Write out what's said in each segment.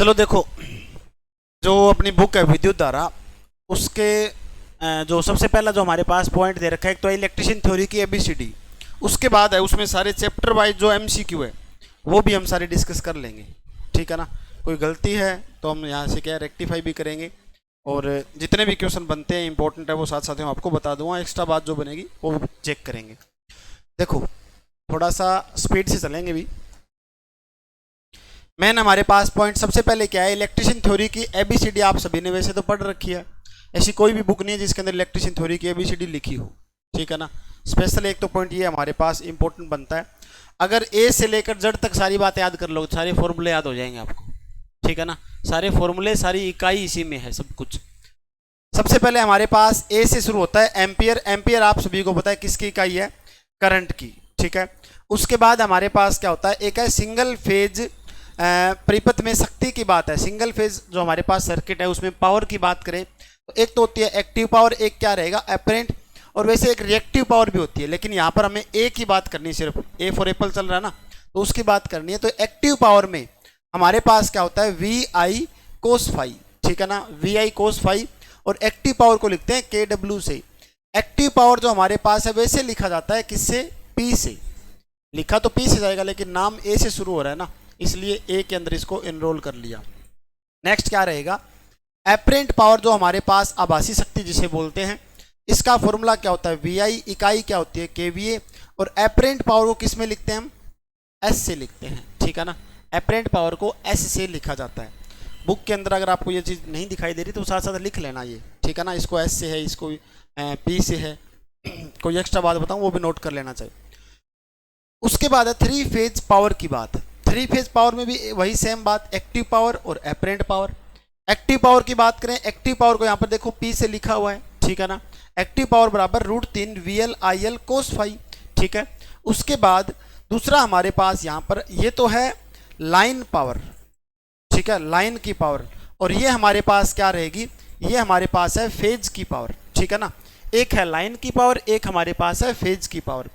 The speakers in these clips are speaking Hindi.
चलो देखो, जो अपनी बुक है विद्युत धारा, उसके जो सबसे पहला जो हमारे पास पॉइंट दे रखा है, एक तो इलेक्ट्रिशियन थ्योरी की एबीसीडी, उसके बाद है उसमें सारे चैप्टर वाइज जो एमसीक्यू है वो भी हम सारे डिस्कस कर लेंगे। ठीक है ना। कोई गलती है तो हम यहाँ से क्या रेक्टिफाई भी करेंगे, और जितने भी क्वेश्चन बनते हैं इंपॉर्टेंट है वो साथ साथ मैं आपको बता दूंगा। एक्स्ट्रा बात जो बनेगी वो चेक करेंगे। देखो थोड़ा सा स्पीड से चलेंगे भी। मैंने हमारे पास पॉइंट सबसे पहले क्या है, इलेक्ट्रिशियन थ्योरी की एबीसीडी आप सभी ने वैसे तो पढ़ रखी है। ऐसी कोई भी बुक नहीं है जिसके अंदर इलेक्ट्रिशियन थ्योरी की एबीसीडी लिखी हो। ठीक है ना। स्पेशल एक तो पॉइंट ये हमारे पास इंपॉर्टेंट बनता है, अगर ए से लेकर जेड तक सारी बातें याद कर लो, सारे फॉर्मूले याद हो जाएंगे आपको। ठीक है ना। सारे फॉर्मूले, सारी इकाई इसी में है सब कुछ। सबसे पहले हमारे पास ए से शुरू होता है एम्पियर। एम्पियर आप सभी को पता है किसकी इकाई है, करंट की। ठीक है। उसके बाद हमारे पास क्या होता है, एक है सिंगल फेज परिपथ में शक्ति की बात है। सिंगल फेज जो हमारे पास सर्किट है उसमें पावर की बात करें तो एक तो होती है एक्टिव पावर, एक क्या रहेगा अपरेंट, और वैसे एक रिएक्टिव पावर भी होती है, लेकिन यहाँ पर हमें ए की बात करनी है, सिर्फ ए फॉर एप्पल चल रहा है ना, तो उसकी बात करनी है। तो एक्टिव पावर में हमारे पास क्या होता है वी आई कोस फाई। ठीक है ना, वी आई कोस फाई, और एक्टिव पावर को लिखते हैं के डब्ल्यू से। एक्टिव पावर जो हमारे पास है वैसे लिखा जाता है किससे, पी से। लिखा तो पी से जाएगा लेकिन नाम ए से शुरू हो रहा है ना, इसलिए ए के अंदर इसको एनरोल कर लिया। नेक्स्ट क्या रहेगा, एपरेंट पावर जो हमारे पास आभासी शक्ति जिसे बोलते हैं, इसका फॉर्मूला क्या होता है वी आई, इकाई क्या होती है केवीए, और एपरेंट पावर को किस में लिखते हैं हम, एस से लिखते हैं। ठीक है ना। एपरेंट पावर को एस से लिखा जाता है। बुक के अंदर अगर आपको ये चीज़ नहीं दिखाई दे रही तो साथ साथ लिख लेना ये। ठीक है ना। इसको एस से है, इसको पी से है। कोई एक्स्ट्रा बात बताऊँ वो भी नोट कर लेना चाहिए। उसके बाद है थ्री फेज पावर की बात। थ्री फेज पावर में भी वही सेम बात, एक्टिव पावर और एपरेंट पावर। एक्टिव पावर की बात करें, एक्टिव पावर को यहाँ पर देखो पी से लिखा हुआ है। ठीक है ना। एक्टिव पावर बराबर √3 VL IL cos फाई। ठीक है। उसके बाद दूसरा हमारे पास यहाँ पर ये तो है लाइन पावर। ठीक है, लाइन की पावर, और ये हमारे पास क्या रहेगी, ये हमारे पास है फेज की पावर। ठीक है ना। एक है लाइन की पावर, एक हमारे पास है फेज की पावर।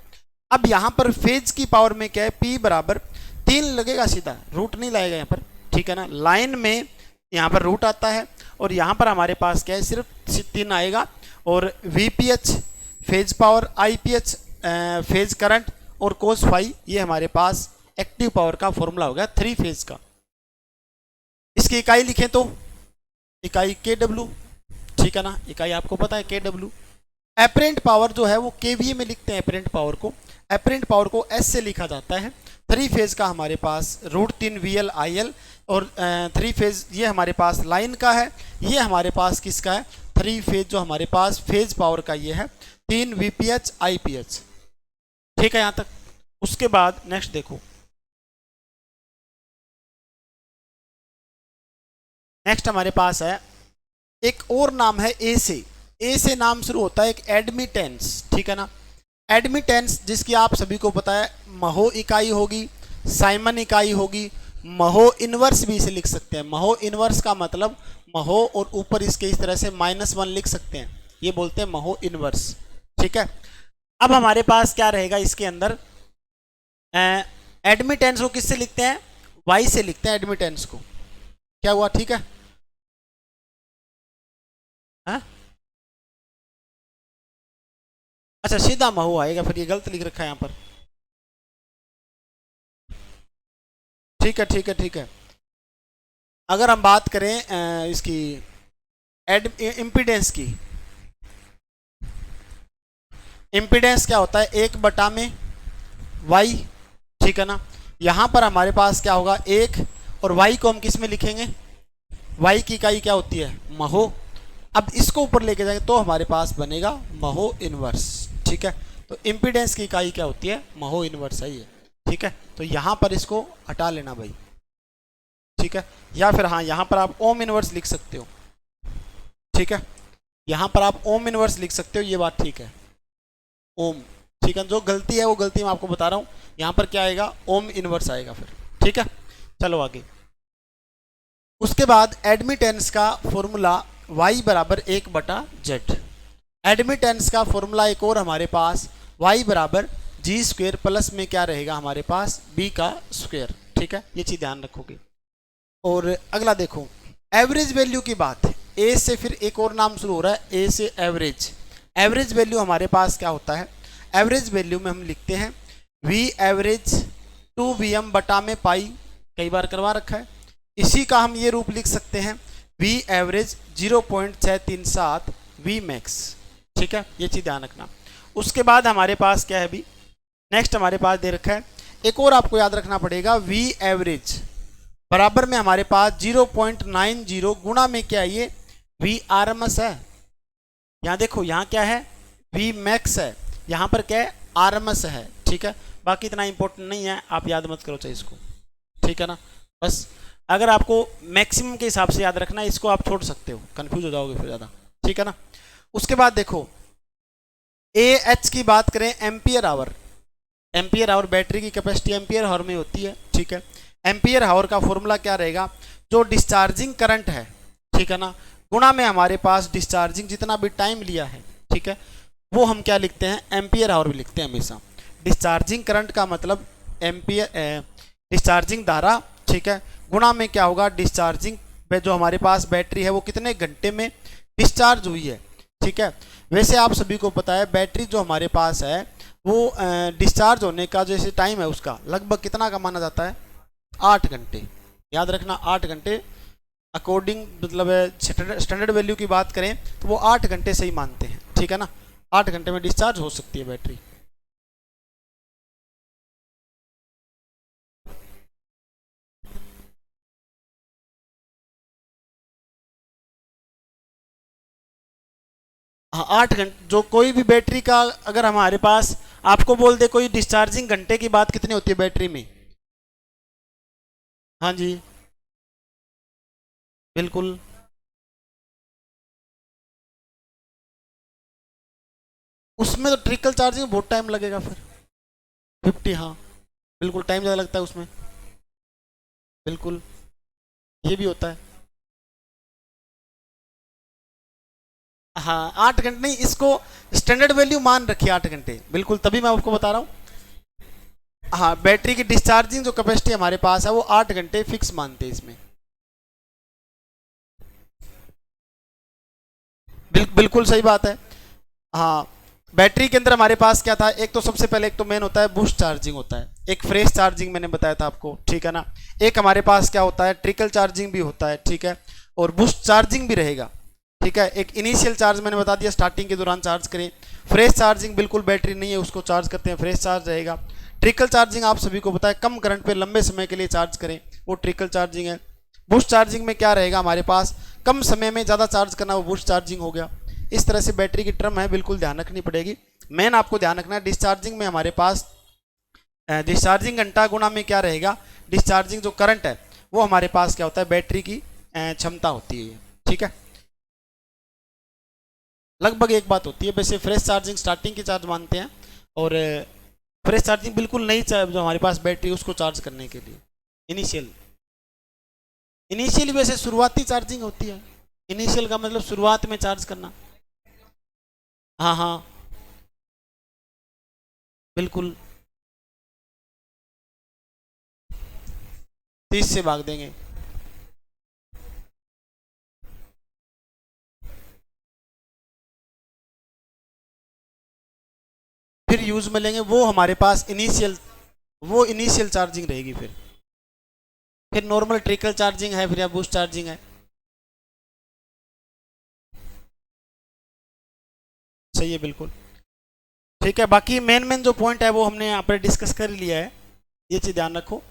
अब यहाँ पर फेज की पावर में क्या है, P बराबर 3 लगेगा, सीधा रूट नहीं लगेगा यहाँ पर। ठीक है ना। लाइन में यहाँ पर रूट आता है, और यहाँ पर हमारे पास क्या है सिर्फ 3 आएगा, और VPH phase power, IPH phase current, और कोस फाई ये हमारे पास एक्टिव पावर का फॉर्मूला हो गया 3 फेज का। इसकी इकाई लिखें तो इकाई KW। ठीक है ना, इकाई आपको पता है KW। एपरेंट पावर जो है वो KVA में लिखते हैं एपरेंट पावर को। एपरेंट पावर को S से लिखा जाता है। 3 फेज का हमारे पास √3 VL IL, और 3 फेज ये हमारे पास लाइन का है, ये हमारे पास किसका है 3 फेज जो हमारे पास फेज पावर का ये है 3 VPH IPH। ठीक है यहाँ तक। उसके बाद नेक्स्ट देखो, नेक्स्ट हमारे पास है एक और नाम है ए से। ए से नाम शुरू होता है एक एडमिटेंस। ठीक है ना। एडमिटेंस जिसकी आप सभी को पता है महो इकाई होगी, साइमन इकाई होगी, महो इनवर्स भी इसे लिख सकते हैं। महो इनवर्स का मतलब महो और ऊपर इसके इस तरह से -1 लिख सकते हैं, ये बोलते हैं महो इनवर्स। ठीक है। अब हमारे पास क्या रहेगा इसके अंदर, एडमिटेंस को किससे लिखते हैं, वाई से लिखते हैं एडमिटेंस को। क्या हुआ, ठीक है। हाँ? अच्छा सीधा महो आएगा, फिर ये गलत लिख रखा है यहाँ पर। ठीक है ठीक है ठीक है। अगर हम बात करें इसकी इम्पीडेंस की, इम्पीडेंस क्या होता है 1 में वाई। ठीक है ना। यहाँ पर हमारे पास क्या होगा 1, और वाई को हम किस में लिखेंगे, वाई की इकाई क्या होती है महो। अब इसको ऊपर लेके जाएंगे तो हमारे पास बनेगा महो इनवर्स। ठीक है। तो इम्पीडेंस की इकाई क्या होती है, महो इनवर्स है ये। ठीक है। तो यहाँ पर इसको हटा लेना भाई। ठीक है। या फिर हाँ यहाँ पर आप ओम इनवर्स लिख सकते हो। ठीक है। यहाँ पर आप ओम इनवर्स लिख सकते हो, ये बात ठीक है, ओम। ठीक है। जो गलती है वो गलती मैं आपको बता रहा हूँ, यहाँ पर क्या आएगा ओम इनवर्स आएगा फिर। ठीक है। चलो आगे। उसके बाद एडमिटेंस का फॉर्मूला y बराबर 1/z। एडमिटेंस का फॉर्मूला एक और हमारे पास y बराबर g² प्लस में क्या रहेगा हमारे पास b का स्क्वायर। ठीक है। ये चीज़ ध्यान रखोगे। और अगला देखो, एवरेज वैल्यू की बात है। ए से फिर एक और नाम शुरू हो रहा है, ए से एवरेज। एवरेज वैल्यू हमारे पास क्या होता है? एवरेज वैल्यू में हम लिखते हैं वी एवरेज 2Vm बटा में पाई, कई बार करवा रखा है। इसी का हम ये रूप लिख सकते हैं वी एवरेज 0.637 वी मैक्स। ठीक है, ये चीज़ ध्यान रखना। उसके बाद हमारे पास क्या है? अभी नेक्स्ट हमारे पास दे रखा है, एक और आपको याद रखना पड़ेगा, वी एवरेज बराबर में हमारे पास 0.90 गुणा में क्या है? ये वी आर एम एस है। यहाँ देखो, यहाँ क्या है? वी मैक्स है, यहाँ पर क्या है? आर एम एस है। ठीक है, बाकी इतना इंपॉर्टेंट नहीं है, आप याद मत करो चाहिए इसको। ठीक है ना, बस अगर आपको मैक्सिमम के हिसाब से याद रखना है, इसको आप छोड़ सकते हो, कंफ्यूज हो जाओगे फिर ज़्यादा। ठीक है ना। उसके बाद देखो, ए एच की बात करें, ampere hour. Ampere hour battery की कैपेसिटी एम्पियर आवर में होती है। ठीक है, एम्पियर आवर का फॉर्मूला क्या रहेगा? जो डिस्चार्जिंग करंट है, ठीक है ना, गुणा में हमारे पास डिस्चार्जिंग जितना भी टाइम लिया है, ठीक है, वो हम क्या लिखते हैं? एम्पियर आवर भी लिखते हैं हमेशा। डिस्चार्जिंग करंट का मतलब एम्पियर, डिस्चार्जिंग धारा, ठीक है, गुणा में क्या होगा? डिस्चार्जिंग पे जो हमारे पास बैटरी है वो कितने घंटे में डिस्चार्ज हुई है। ठीक है, वैसे आप सभी को पता है बैटरी जो हमारे पास है वो डिस्चार्ज होने का जैसे टाइम है उसका लगभग कितना का माना जाता है? 8 घंटे। याद रखना, 8 घंटे अकॉर्डिंग, मतलब स्टैंडर्ड वैल्यू की बात करें तो वो 8 घंटे से ही मानते हैं। ठीक है ना, 8 घंटे में डिस्चार्ज हो सकती है बैटरी। हाँ, 8 घंटे। जो कोई भी बैटरी का अगर हमारे पास आपको बोल दे कोई डिस्चार्जिंग घंटे की बात, कितनी होती है बैटरी में? हाँ जी, बिल्कुल। उसमें तो ट्रिकल चार्जिंग में बहुत टाइम लगेगा फिर। 50, हाँ बिल्कुल, टाइम ज़्यादा लगता है उसमें, बिल्कुल, ये भी होता है। हाँ, 8 घंटे नहीं, इसको स्टैंडर्ड वैल्यू मान रखिए 8 घंटे, बिल्कुल, तभी मैं आपको बता रहा हूँ। हाँ, बैटरी की डिस्चार्जिंग जो कैपेसिटी हमारे पास है वो 8 घंटे फिक्स मानते हैं इसमें। बिल्कुल सही बात है। हाँ, बैटरी के अंदर हमारे पास क्या था? एक तो सबसे पहले, एक तो मेन होता है बूस्ट चार्जिंग होता है, एक फ्रेश चार्जिंग मैंने बताया था आपको। ठीक है ना, एक हमारे पास क्या होता है? ट्रिकल चार्जिंग भी होता है। ठीक है, और बूस्ट चार्जिंग भी रहेगा। ठीक है, एक इनिशियल चार्ज मैंने बता दिया, स्टार्टिंग के दौरान चार्ज करें। फ्रेश चार्जिंग बिल्कुल बैटरी नहीं है उसको चार्ज करते हैं, फ्रेश चार्ज रहेगा। ट्रिकल चार्जिंग आप सभी को पता है, कम करंट पे लंबे समय के लिए चार्ज करें, वो ट्रिकल चार्जिंग है। बूस्ट चार्जिंग में क्या रहेगा हमारे पास? कम समय में ज़्यादा चार्ज करना, वो बूस्ट चार्जिंग हो गया। इस तरह से बैटरी की टर्म है, बिल्कुल ध्यान रखनी पड़ेगी। मेन आपको ध्यान रखना है डिस्चार्जिंग में हमारे पास डिस्चार्जिंग घंटा गुणा में क्या रहेगा? डिस्चार्जिंग जो करंट है वो हमारे पास क्या होता है? बैटरी की क्षमता होती है। ठीक है, लगभग एक बात होती है। वैसे फ्रेश चार्जिंग स्टार्टिंग की चार्ज मानते हैं, और फ्रेश चार्जिंग बिल्कुल नई जो हमारे पास बैटरी उसको चार्ज करने के लिए इनिशियल। इनिशियली वैसे शुरुआती चार्जिंग होती है। इनिशियल का मतलब शुरुआत में चार्ज करना। हाँ हाँ, बिल्कुल, 30 से भाग देंगे। फिर यूज में लेंगे, वो हमारे पास इनिशियल, वो इनिशियल चार्जिंग रहेगी। फिर नॉर्मल ट्रिकल चार्जिंग है, फिर या बूस्ट चार्जिंग है। सही है, बिल्कुल ठीक है। बाकी मेन मेन जो पॉइंट है वो हमने यहाँ पर डिस्कस कर लिया है, ये चीज़ ध्यान रखो।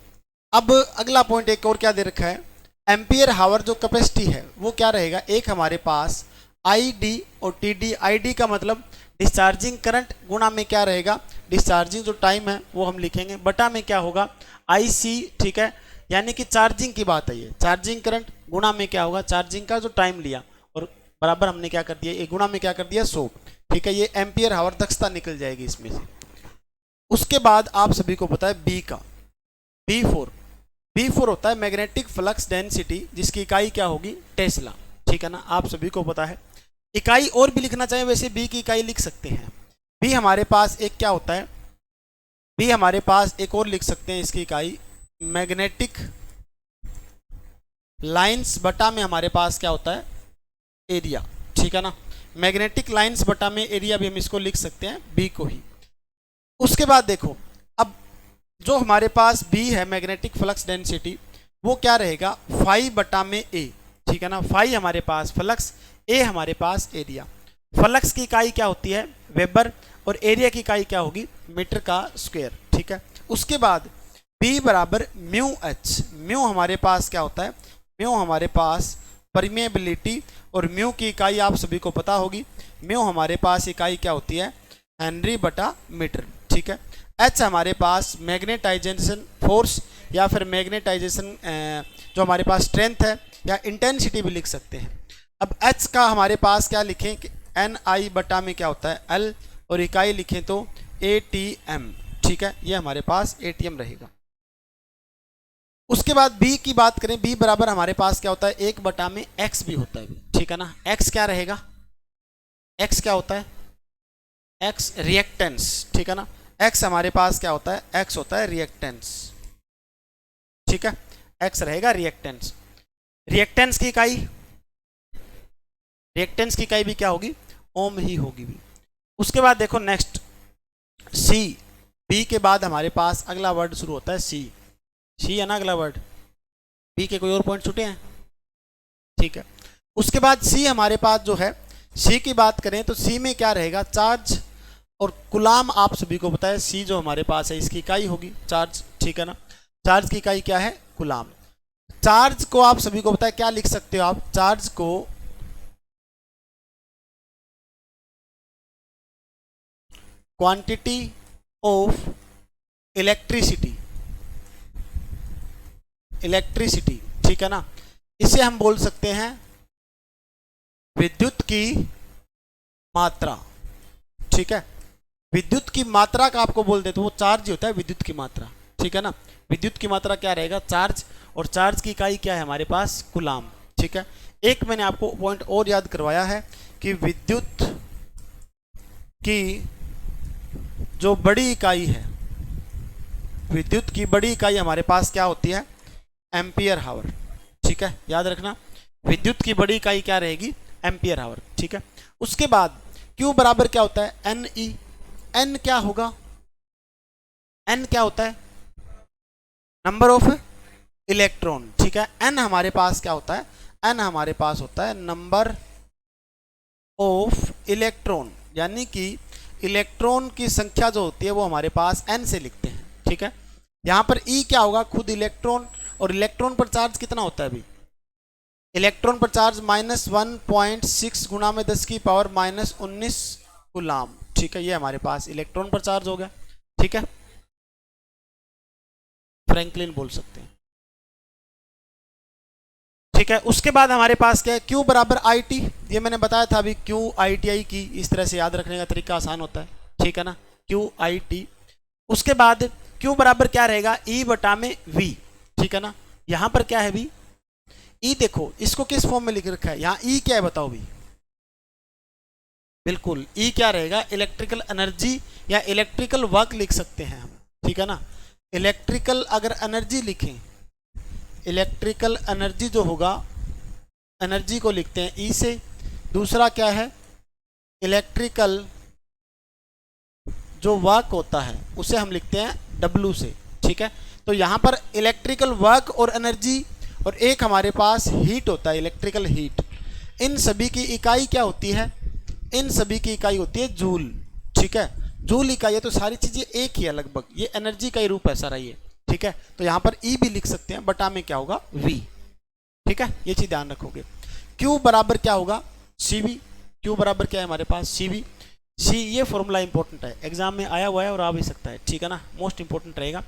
अब अगला पॉइंट एक और क्या दे रखा है? एम्पियर हावर जो कैपेसिटी है वो क्या रहेगा? एक हमारे पास आई डी और टी डी। आई डी का मतलब डिस्चार्जिंग करंट, गुणा में क्या रहेगा? डिस्चार्जिंग जो टाइम है वो हम लिखेंगे, बटा में क्या होगा? आई सी। ठीक है, यानी कि चार्जिंग की बात है ये, चार्जिंग करंट गुणा में क्या होगा? चार्जिंग का जो टाइम लिया, और बराबर हमने क्या कर दिया? ये गुणा में क्या कर दिया? 100। ठीक है, ये एम्पियर हावर दक्षता निकल जाएगी इसमें से। उसके बाद आप सभी को पता है बी का, बी फोर होता है मैग्नेटिक फ्लक्स डेंसिटी, जिसकी इकाई क्या होगी? टेस्ला। ठीक है ना, आप सभी को पता है। इकाई और भी लिखना चाहें वैसे बी की इकाई लिख सकते हैं। बी हमारे पास एक क्या होता है? बी हमारे पास एक और लिख सकते हैं इसकी इकाई, मैग्नेटिक लाइंस बटा में हमारे पास क्या होता है, एरिया, ठीक है ना। मैग्नेटिक लाइंस बटा में एरिया भी हम इसको लिख सकते हैं, बी को ही। उसके बाद देखो, अब जो हमारे पास बी है मैग्नेटिक फ्लक्स डेंसिटी, वो क्या रहेगा, फाई बटा में ए, ठीक है ना। फाई हमारे पास फ्लक्स, ए हमारे पास एरिया। फ्लक्स की इकाई क्या होती है, वेबर, और एरिया की इकाई क्या होगी, मीटर का स्क्वायर, ठीक है। उसके बाद बी बराबर म्यू एच। म्यू हमारे पास क्या होता है, म्यू हमारे पास परमेबिलिटी, और म्यू की इकाई आप सभी को पता होगी। म्यू हमारे पास इकाई क्या होती है, हेनरी बटा मीटर, ठीक है। एच हमारे पास मैग्नेटाइजेशन फोर्स या फिर मैग्नेटाइजेशन जो हमारे पास स्ट्रेंथ है, या इंटेंसिटी भी लिख सकते हैं। अब एच का हमारे पास क्या लिखें कि एन आई बटा में क्या होता है, एल, और इकाई लिखें तो ए टी एम, ठीक है। ये हमारे पास एटीएम रहेगा। उसके बाद बी की बात करें, बी बराबर हमारे पास क्या होता है, 1 बटा में एक्स भी होता है, ठीक है ना। एक्स क्या रहेगा, एक्स क्या होता है, एक्स रिएक्टेंस, ठीक है ना। एक्स हमारे पास क्या होता है, एक्स होता है रिएक्टेंस, ठीक है। एक्स रहेगा रिएक्टेंस। रिएक्टेंस की इकाई, रिएक्टेंस की इकाई भी क्या होगी, ओम ही होगी भी। उसके बाद देखो नेक्स्ट सी, बी के बाद हमारे पास अगला वर्ड शुरू होता है सी। सी है ना अगला वर्ड। बी के कोई और पॉइंट छूटे हैं, ठीक है। उसके बाद सी हमारे पास जो है, सी की बात करें तो सी में क्या रहेगा, चार्ज और कुलाम। आप सभी को पता है सी जो हमारे पास है इसकी इकाई होगी चार्ज, ठीक है ना। चार्ज की इकाई क्या है, कुलाम। चार्ज को आप सभी को पता है क्या लिख सकते हो आप, चार्ज को क्वांटिटी ऑफ इलेक्ट्रिसिटी, इलेक्ट्रिसिटी, ठीक है ना। इसे हम बोल सकते हैं विद्युत की मात्रा, ठीक है। विद्युत की मात्रा का आपको बोल दे तो वो चार्ज ही होता है, विद्युत की मात्रा, ठीक है ना। विद्युत की मात्रा क्या रहेगा, चार्ज, और चार्ज की इकाई क्या है हमारे पास, कुलाम, ठीक है। एक मैंने आपको पॉइंट और याद करवाया है कि विद्युत की जो बड़ी इकाई है, विद्युत की बड़ी इकाई हमारे पास क्या होती है, एम्पियर हावर, ठीक है। याद रखना विद्युत की बड़ी इकाई क्या रहेगी, एम्पियर हावर, ठीक है। उसके बाद Q बराबर क्या होता है, एन ई। एन क्या होगा, एन क्या होता है, नंबर ऑफ इलेक्ट्रॉन, ठीक है। एन हमारे पास क्या होता है, एन हमारे पास होता है नंबर ऑफ इलेक्ट्रॉन, यानी कि इलेक्ट्रॉन की संख्या जो होती है वो हमारे पास एन से लिखते हैं, ठीक है। यहां पर ई क्या होगा, खुद इलेक्ट्रॉन, और इलेक्ट्रॉन पर चार्ज कितना होता है अभी, इलेक्ट्रॉन पर चार्ज -1.6 गुणा में 10 की पावर -19 कूलाम, ठीक है। ये हमारे पास इलेक्ट्रॉन पर चार्ज हो गया, ठीक है। फ्रैंकलिन बोल सकते हैं, ठीक है। उसके बाद हमारे पास क्या है, Q बराबर आई टी। ये मैंने बताया था अभी, Q आई टी आई की, इस तरह से याद रखने का तरीका आसान होता है, ठीक है ना, Q आई टी। उसके बाद Q बराबर क्या रहेगा, E बटा में V, ठीक है ना। यहां पर क्या है भी, E देखो इसको किस फॉर्म में लिख रखा है, यहाँ E क्या है बताओ भी, बिल्कुल E क्या रहेगा, इलेक्ट्रिकल एनर्जी या इलेक्ट्रिकल वर्क लिख सकते हैं हम, ठीक है ना। इलेक्ट्रिकल अगर एनर्जी लिखें, इलेक्ट्रिकल एनर्जी जो होगा, एनर्जी को लिखते हैं E से। दूसरा क्या है, इलेक्ट्रिकल जो वर्क होता है उसे हम लिखते हैं W से, ठीक है। तो यहाँ पर इलेक्ट्रिकल वर्क और एनर्जी, और एक हमारे पास हीट होता है, इलेक्ट्रिकल हीट। इन सभी की इकाई क्या होती है, इन सभी की इकाई होती है जूल, ठीक है। जूल इकाई है, तो सारी चीजें एक ही है लगभग, ये एनर्जी का ही रूप है सारा ये, ठीक है। तो यहाँ पर E भी लिख सकते हैं, बटा में क्या होगा V, ठीक है। ये चीज ध्यान रखोगे। Q बराबर क्या होगा, CV। Q बराबर क्या है हमारे पास, CV। सी, ये फॉर्मूला इंपॉर्टेंट है, एग्जाम में आया हुआ है और आ भी सकता है, ठीक है ना, मोस्ट इंपॉर्टेंट रहेगा।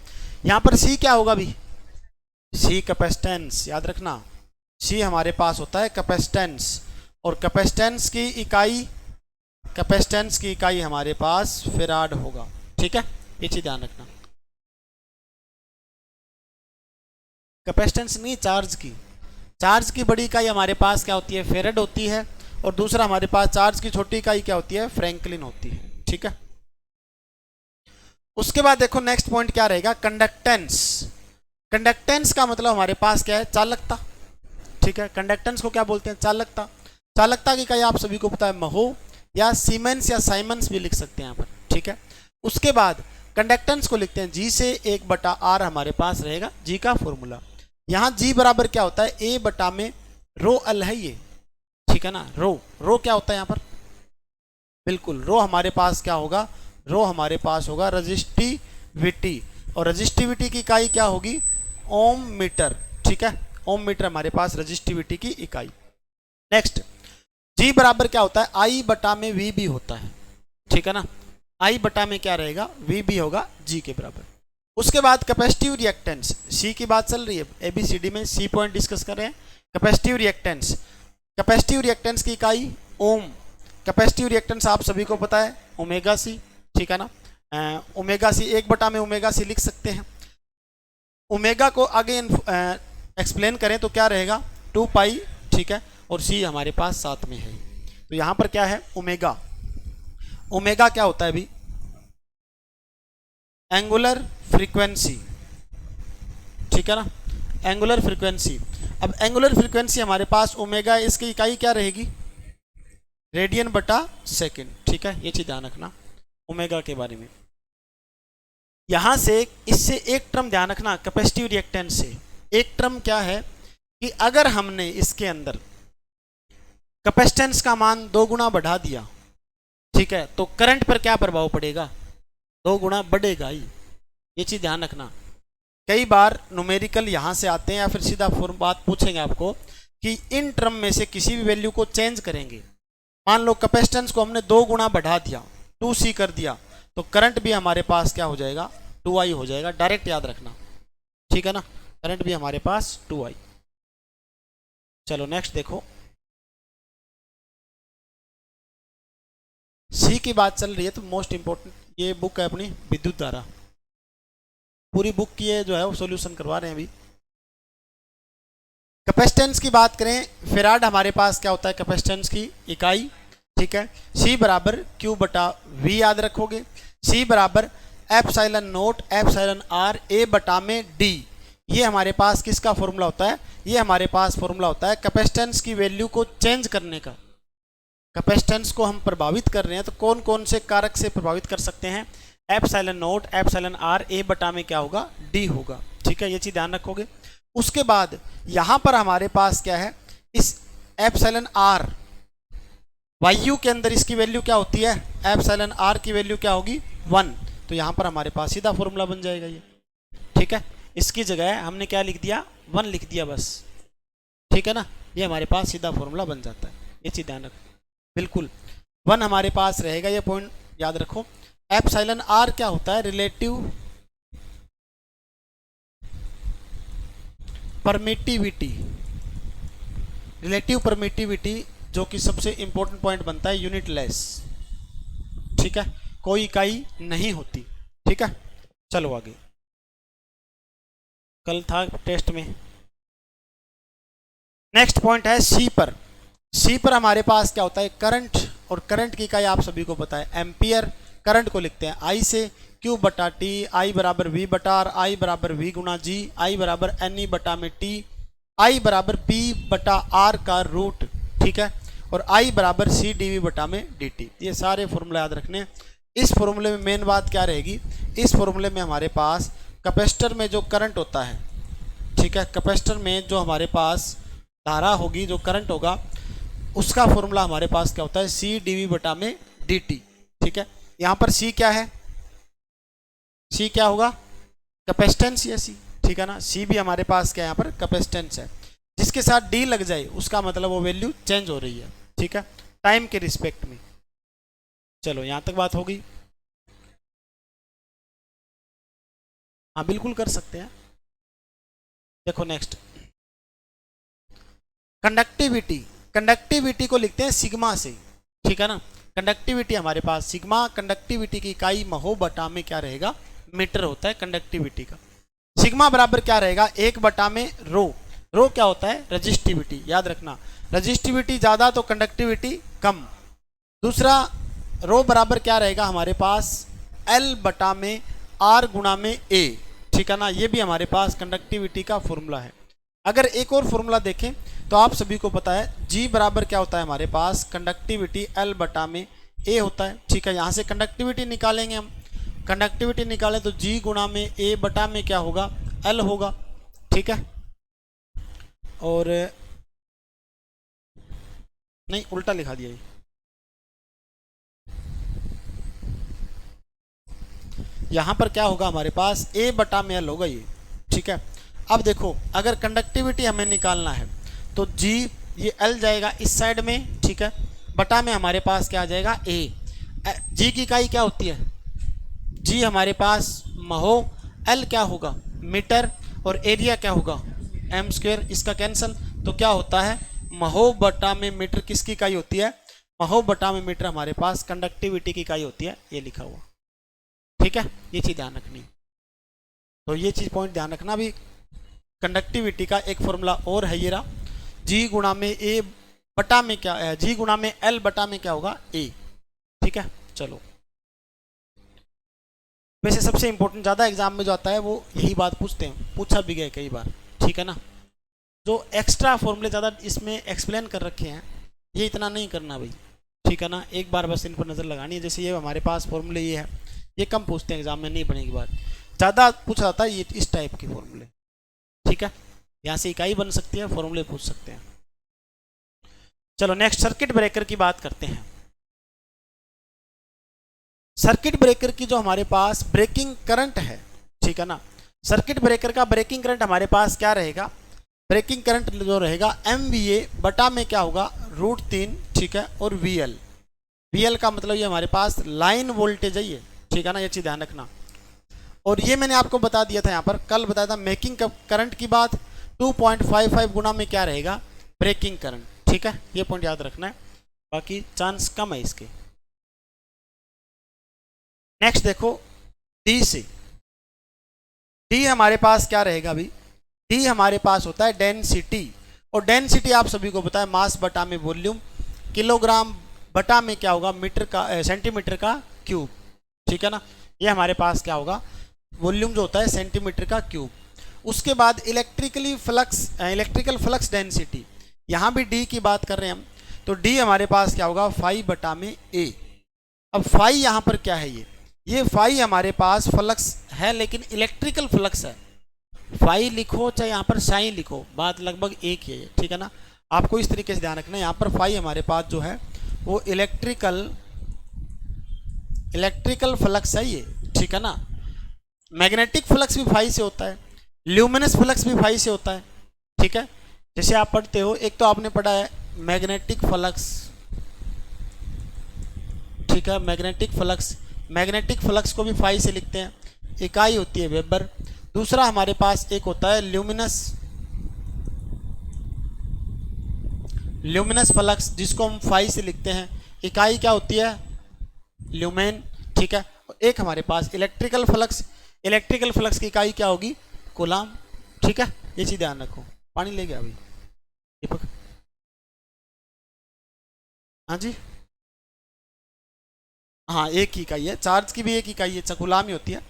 यहाँ पर C क्या होगा भी, C कैपेसिटेंस, याद रखना C हमारे पास होता है कैपेसिटेंस, और कैपेसिटेंस की इकाई, कैपेसिटेंस की इकाई हमारे पास फेराड होगा, ठीक है। ये चीज ध्यान रखना, कैपेसिटेंस नहीं, चार्ज की, चार्ज की बड़ी इकाई हमारे पास क्या होती है, फेराड होती है, और दूसरा हमारे पास चार्ज की छोटी इकाई क्या होती है, फ्रैंकलिन होती है, ठीक है। उसके बाद देखो नेक्स्ट पॉइंट क्या रहेगा, कंडक्टेंस। कंडक्टेंस का मतलब हमारे पास क्या है, चालकता, ठीक है। कंडक्टेंस को क्या बोलते हैं? चालकता। चालकता की इकाई आप सभी को पता है महो या सीमेंस या साइमंस भी लिख सकते हैं यहाँ पर, ठीक है। उसके बाद कंडक्टेंस को लिखते हैं जी से 1/r हमारे पास रहेगा, जी का फॉर्मूला। यहाँ जी बराबर क्या होता है? a बटा में रो अल है ये, ठीक है ना। रो क्या होता है यहाँ पर? बिल्कुल रो हमारे पास क्या होगा? रो हमारे पास होगा रजिस्टिविटी, और रजिस्टिविटी की इकाई क्या होगी? ओम मीटर, ठीक है। ओम मीटर हमारे पास रजिस्टिविटी की इकाई। नेक्स्ट जी बराबर क्या होता है? आई बटा में वी भी होता है, ठीक है ना। आई बटा में क्या रहेगा? वी भी होगा जी के बराबर। उसके बाद कैपेसिटिव रिएक्टेंस, सी की बात चल रही है, एबीसीडी में सी पॉइंट डिस्कस कर रहे हैं। कैपेसिटिव रिएक्टेंस, कैपेसिटिव रिएक्टेंस की इकाई ओम। कैपेसिटिव रिएक्टेंस आप सभी को पता है ओमेगा सी, ठीक है ना। ओमेगा सी 1 में ओमेगा सी लिख सकते हैं। ओमेगा को आगे एक्सप्लेन करें तो क्या रहेगा? 2 पाई, ठीक है, और सी हमारे पास साथ में है। तो यहाँ पर क्या है? ओमेगा। ओमेगा क्या होता है अभी? एंगुलर फ्रीक्वेंसी, ठीक है ना, एंगुलर फ्रीक्वेंसी। अब एंगुलर फ्रीक्वेंसी हमारे पास ओमेगा, इसकी इकाई क्या रहेगी? रेडियन बटा सेकंड, ठीक है। ये चीज ध्यान रखना ओमेगा के बारे में। यहां से इससे एक टर्म ध्यान रखना कैपेसिटिव रिएक्टेंस से। एक टर्म क्या है कि अगर हमने इसके अंदर कैपेसिटेंस का मान 2 गुना बढ़ा दिया, ठीक है, तो करंट पर क्या प्रभाव पड़ेगा? 2 गुना बढ़ेगा ही। ये चीज ध्यान रखना। कई बार न्यूमेरिकल यहां से आते हैं या फिर सीधा बात पूछेंगे आपको कि इन टर्म में से किसी भी वैल्यू को चेंज करेंगे। मान लो कैपेसिटेंस को हमने 2 गुना बढ़ा दिया, 2C कर दिया, तो करंट भी हमारे पास क्या हो जाएगा? 2I हो जाएगा। डायरेक्ट याद रखना, ठीक है ना। करंट भी हमारे पास 2I। चलो नेक्स्ट देखो, सी की बात चल रही है तो मोस्ट इंपोर्टेंट ये बुक है अपनी विद्युत धारा। पूरी बुक की है जो है वो सॉल्यूशन करवा रहे हैं अभी। कैपेसिटेंस की बात करें, फेराड हमारे पास क्या होता है? कैपेसिटेंस की इकाई, ठीक है। सी बराबर क्यू बटा वी याद रखोगे। सी बराबर epsilon note epsilon R A बटा में डी। ये हमारे पास किसका फॉर्मूला होता है? ये हमारे पास फॉर्मूला होता है कैपेसिटेंस की वैल्यू को चेंज करने का। कैपेसिटेंस को हम प्रभावित कर रहे हैं तो कौन कौन से कारक से प्रभावित कर सकते हैं? Epsilon note epsilon R A बटा में क्या होगा? डी होगा, ठीक है। ये चीज ध्यान रखोगे। उसके बाद यहां पर हमारे पास क्या है? इस एप्सिलॉन आर वायु के अंदर इसकी वैल्यू क्या होती है? एप्सिलॉन आर की वैल्यू क्या होगी? 1। तो यहां पर हमारे पास सीधा फॉर्मूला बन जाएगा ये, ठीक है। इसकी जगह हमने क्या लिख दिया? 1 लिख दिया बस, ठीक है ना। ये हमारे पास सीधा फॉर्मूला बन जाता है। ये चीज ध्यान रखो, बिल्कुल 1 हमारे पास रहेगा। ये पॉइंट याद रखो। एप्सिलॉन आर क्या होता है? Relative permittivity. रिलेटिव परमिटिविटी जो कि सबसे इंपॉर्टेंट पॉइंट बनता है यूनिटलेस, ठीक है, कोई इकाई नहीं होती, ठीक है। चलो आगे, कल था टेस्ट में। नेक्स्ट पॉइंट है सी पर। सी पर हमारे पास क्या होता है? करंट, और करंट की इकाई आप सभी को पता है एम्पियर। करंट को लिखते हैं आई से क्यू बटा टी, आई बराबर वी बटा आर, आई बराबर वी गुना जी, आई बराबर एन ई बटा में टी, आई बराबर पी बटा आर का रूट, ठीक है, और आई बराबर सी डी वी बटा में डी टी। ये सारे फॉर्मूले याद रखने। इस फॉर्मूले में मेन बात क्या रहेगी? इस फॉर्मूले में हमारे पास कैपेसिटर में जो करंट होता है, ठीक है, कैपेसिटर में जो हमारे पास धारा होगी, जो करंट होगा, उसका फॉर्मूला हमारे पास क्या होता है? सी डी वी बटा में डी टी, ठीक है। यहाँ पर सी क्या है? सी क्या होगा? कैपेसिटेंस या सी, ठीक है ना। सी भी हमारे पास क्या है? यहाँ पर कैपेसिटेंस है। जिसके साथ डी लग जाए उसका मतलब वो वैल्यू चेंज हो रही है, ठीक है, टाइम के रिस्पेक्ट में। चलो यहां तक बात हो गई। हाँ बिल्कुल कर सकते हैं। देखो नेक्स्ट, कंडक्टिविटी। कंडक्टिविटी को लिखते हैं सिग्मा से, ठीक है ना। कंडक्टिविटी हमारे पास सिग्मा, कंडक्टिविटी की इकाई महो बटा में क्या रहेगा? मीटर होता है कंडक्टिविटी का। सिग्मा बराबर क्या रहेगा? 1 बटा में रो। रो क्या होता है? रजिस्टिविटी, याद रखना। रजिस्टिविटी ज्यादा तो कंडक्टिविटी कम। दूसरा रो बराबर क्या रहेगा हमारे पास? L बटा में R गुणा में A, ठीक है ना। ये भी हमारे पास कंडक्टिविटी का फॉर्मूला है। अगर एक और फॉर्मूला देखें तो आप सभी को पता है G बराबर क्या होता है हमारे पास, कंडक्टिविटी L बटा में A होता है। ठीक है, यहाँ से कंडक्टिविटी निकालेंगे हम, कंडक्टिविटी निकालें तो G गुणा में A बटा में क्या होगा, L होगा। ठीक है, और नहीं उल्टा लिखा दिया ये, यहां पर क्या होगा हमारे पास A बटा में L होगा ये। ठीक है, अब देखो अगर कंडक्टिविटी हमें निकालना है तो G ये L जाएगा इस साइड में, ठीक है, बटा में हमारे पास क्या आ जाएगा A। G की इकाई क्या होती है, G हमारे पास महो, L क्या होगा मीटर, और एरिया क्या होगा m स्क्वायर, इसका कैंसल, तो क्या होता है महो बटा में मीटर किसकी इकाई होती है, महो बटा में मीटर हमारे पास कंडक्टिविटी की इकाई होती है, ये लिखा हुआ। ठीक है, ये चीज ध्यान रखनी, तो ये चीज पॉइंट ध्यान रखना भी। कंडक्टिविटी का एक फॉर्मूला और है ये रहा, G गुणा में A बटा में क्या है, G गुणा में L बटा में क्या होगा A। ठीक है, चलो वैसे सबसे इंपॉर्टेंट ज्यादा एग्जाम में जो आता है वो यही बात पूछते हैं, पूछा भी गया कई बार। ठीक है ना, जो एक्स्ट्रा फॉर्मूले ज्यादा इसमें एक्सप्लेन कर रखे हैं ये इतना नहीं करना भाई। ठीक है ना, एक बार बस इन पर नजर लगानी है। जैसे ये हमारे पास फॉर्मूले ये है, ये कम पूछते हैं एग्जाम में, नहीं बनेगी बात, ज्यादा पूछा जाता है ये इस टाइप के फॉर्मूले। ठीक है, यहाँ से इकाई बन सकती है, फॉर्मूले पूछ सकते हैं। चलो नेक्स्ट सर्किट ब्रेकर की बात करते हैं। सर्किट ब्रेकर की जो हमारे पास ब्रेकिंग करंट है, ठीक है ना, सर्किट ब्रेकर का ब्रेकिंग करंट हमारे पास क्या रहेगा, ब्रेकिंग करंट जो रहेगा MVA बटा में क्या होगा √3। ठीक है, और VL का मतलब ये हमारे पास लाइन वोल्टेज है ये। ठीक है ना, ये चीज ध्यान रखना। और ये मैंने आपको बता दिया था यहाँ पर, कल बताया था मेकिंग करंट की बात, 2.55 गुना में क्या रहेगा ब्रेकिंग करंट। ठीक है, ये पॉइंट याद रखना है, बाकी चांस कम है इसके। नेक्स्ट देखो डी से, डी हमारे पास क्या रहेगा अभी, डी हमारे पास होता है डेंसिटी, और डेंसिटी आप सभी को पता है मास बटा में वॉल्यूम, किलोग्राम बटा में क्या होगा मीटर का सेंटीमीटर का क्यूब। ठीक है ना, ये हमारे पास क्या होगा वॉल्यूम जो होता है सेंटीमीटर का क्यूब। उसके बाद इलेक्ट्रिकल फ्लक्स डेंसिटी, यहाँ भी डी की बात कर रहे हैं हम, तो डी हमारे पास क्या होगा फाई बटा में ए। अब फाई यहाँ पर क्या है, ये फाई हमारे पास फ्लक्स है लेकिन इलेक्ट्रिकल फ्लक्स है, फाई लिखो चाहे यहाँ पर साइन लिखो बात लगभग एक ही है। ठीक है ना, आपको इस तरीके से ध्यान रखना है, यहाँ पर फाई हमारे पास जो है वो इलेक्ट्रिकल फ्लक्स है ये। ठीक है ना, मैग्नेटिक फ्लक्स भी फाई से होता है, ल्यूमिनस फ्लक्स भी फाई से होता है। ठीक है, जैसे आप पढ़ते हो, एक तो आपने पढ़ा है मैग्नेटिक फ्लक्स, ठीक है, मैग्नेटिक फ्लक्स को भी फाई से लिखते हैं, इकाई होती है वेबर। दूसरा हमारे पास एक होता है ल्यूमिनस फ्लक्स, जिसको हम फाई से लिखते हैं, इकाई क्या होती है ल्यूमेन। ठीक है, एक हमारे पास इलेक्ट्रिकल फ्लक्स की इकाई क्या होगी कूलाम। ठीक है, ये चीज ध्यान रखो। पानी ले गया अभी दीपक? हाँ जी, हाँ एक ही इकाई है, चार्ज की भी एक इकाई है, कूलाम ही होती है।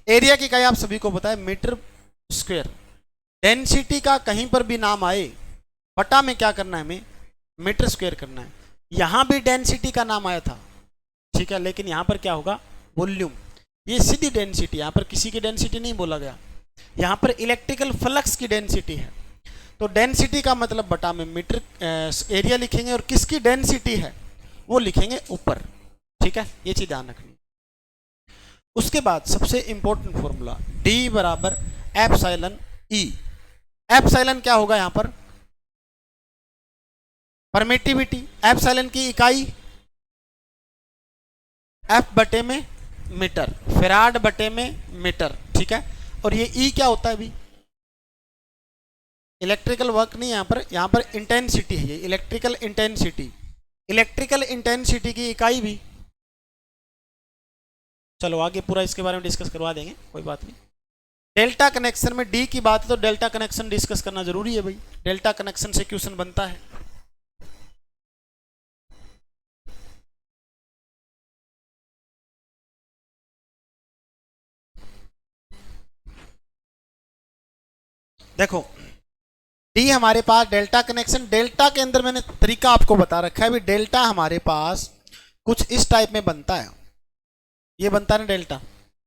एरिया की इकाई आप सभी को पता है मीटर स्क्वायर। डेंसिटी का कहीं पर भी नाम आए बटा में क्या करना है हमें मीटर स्क्वायर करना है। यहां भी डेंसिटी का नाम आया था, ठीक है, लेकिन यहां पर क्या होगा वॉल्यूम, ये सीधी डेंसिटी, यहां पर किसी की डेंसिटी नहीं बोला गया, यहां पर इलेक्ट्रिकल फ्लक्स की डेंसिटी है। तो डेंसिटी का मतलब बटा में मीटर एरिया लिखेंगे, और किसकी डेंसिटी है वो लिखेंगे ऊपर। ठीक है, ये चीज ध्यान रखनी। उसके बाद सबसे इंपॉर्टेंट फॉर्मूला D बराबर एप्सिलॉन E। एप्सिलॉन क्या होगा यहां पर परमिटिविटी, एप्सिलॉन की इकाई F बटे में मीटर, फेराड बटे में मीटर। ठीक है, और ये E क्या होता है अभी इलेक्ट्रिकल वर्क नहीं, यहां पर इंटेंसिटी है, ये इलेक्ट्रिकल इंटेंसिटी की इकाई भी। चलो आगे पूरा इसके बारे में डिस्कस करवा देंगे, कोई बात नहीं। डेल्टा कनेक्शन में डी की बात है तो डेल्टा कनेक्शन डिस्कस करना जरूरी है भाई, डेल्टा कनेक्शन से क्वेश्चन बनता है। देखो डी हमारे पास डेल्टा कनेक्शन। डेल्टा के अंदर मैंने तरीका आपको बता रखा है, भी डेल्टा हमारे पास कुछ इस टाइप में बनता है, ये बनता है ना डेल्टा,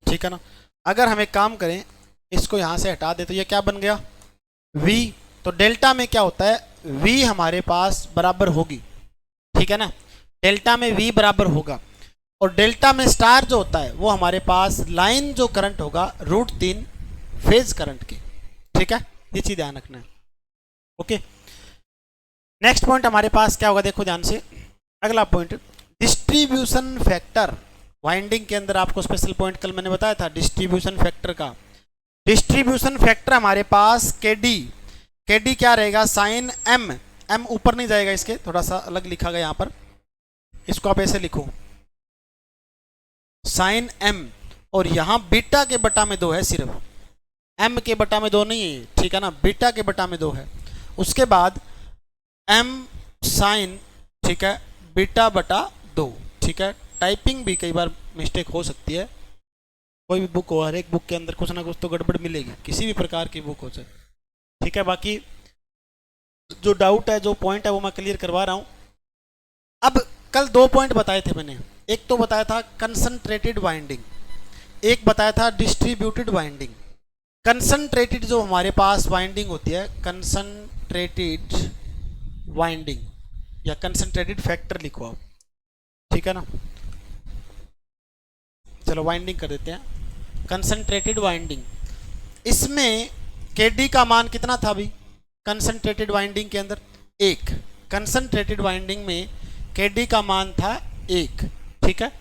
ठीक है ना। अगर हम एक काम करें, इसको यहाँ से हटा दे तो ये क्या बन गया, V। तो डेल्टा में क्या होता है, V हमारे पास बराबर होगी, ठीक है ना, डेल्टा में V बराबर होगा। और डेल्टा में स्टार जो होता है वो हमारे पास लाइन जो करंट होगा √3 फेज करंट के, ठीक है, ये चीज ध्यान रखना है। ओके, नेक्स्ट पॉइंट हमारे पास क्या होगा, देखो ध्यान से, अगला पॉइंट डिस्ट्रीब्यूशन फैक्टर। वाइंडिंग के अंदर आपको स्पेशल पॉइंट कल मैंने बताया था डिस्ट्रीब्यूशन फैक्टर का। डिस्ट्रीब्यूशन फैक्टर हमारे पास केडी, केडी क्या रहेगा, साइन एम, एम ऊपर नहीं जाएगा, इसके थोड़ा सा अलग लिखा गया यहाँ पर, इसको आप ऐसे लिखो साइन एम, और यहाँ बीटा के बटा में 2 है, सिर्फ एम के बटा में 2 नहीं है, ठीक है ना, बीटा के बटा में 2 है। उसके बाद एम साइन, ठीक है, बीटा बटा 2, ठीक है। टाइपिंग भी कई बार मिस्टेक हो सकती है, कोई भी बुक हो, हर एक बुक के अंदर कुछ ना कुछ तो गड़बड़ मिलेगी, किसी भी प्रकार की बुक हो चाहे, ठीक है। बाकी जो डाउट है, जो पॉइंट है वो मैं क्लियर करवा रहा हूँ। अब कल 2 पॉइंट बताए थे मैंने, एक तो बताया था कंसंट्रेटेड वाइंडिंग, एक बताया था डिस्ट्रीब्यूटेड वाइंडिंग। कंसंट्रेटेड जो हमारे पास वाइंडिंग होती है, कंसंट्रेटेड वाइंडिंग या कंसंट्रेटेड फैक्टर लिखो आप, ठीक है ना। चलो वाइंडिंग कर देते हैं, कंसंट्रेटेड वाइंडिंग। इसमें केडी का मान कितना था अभी कंसंट्रेटेड वाइंडिंग के अंदर, 1। कंसंट्रेटेड वाइंडिंग में केडी का मान था 1, ठीक है।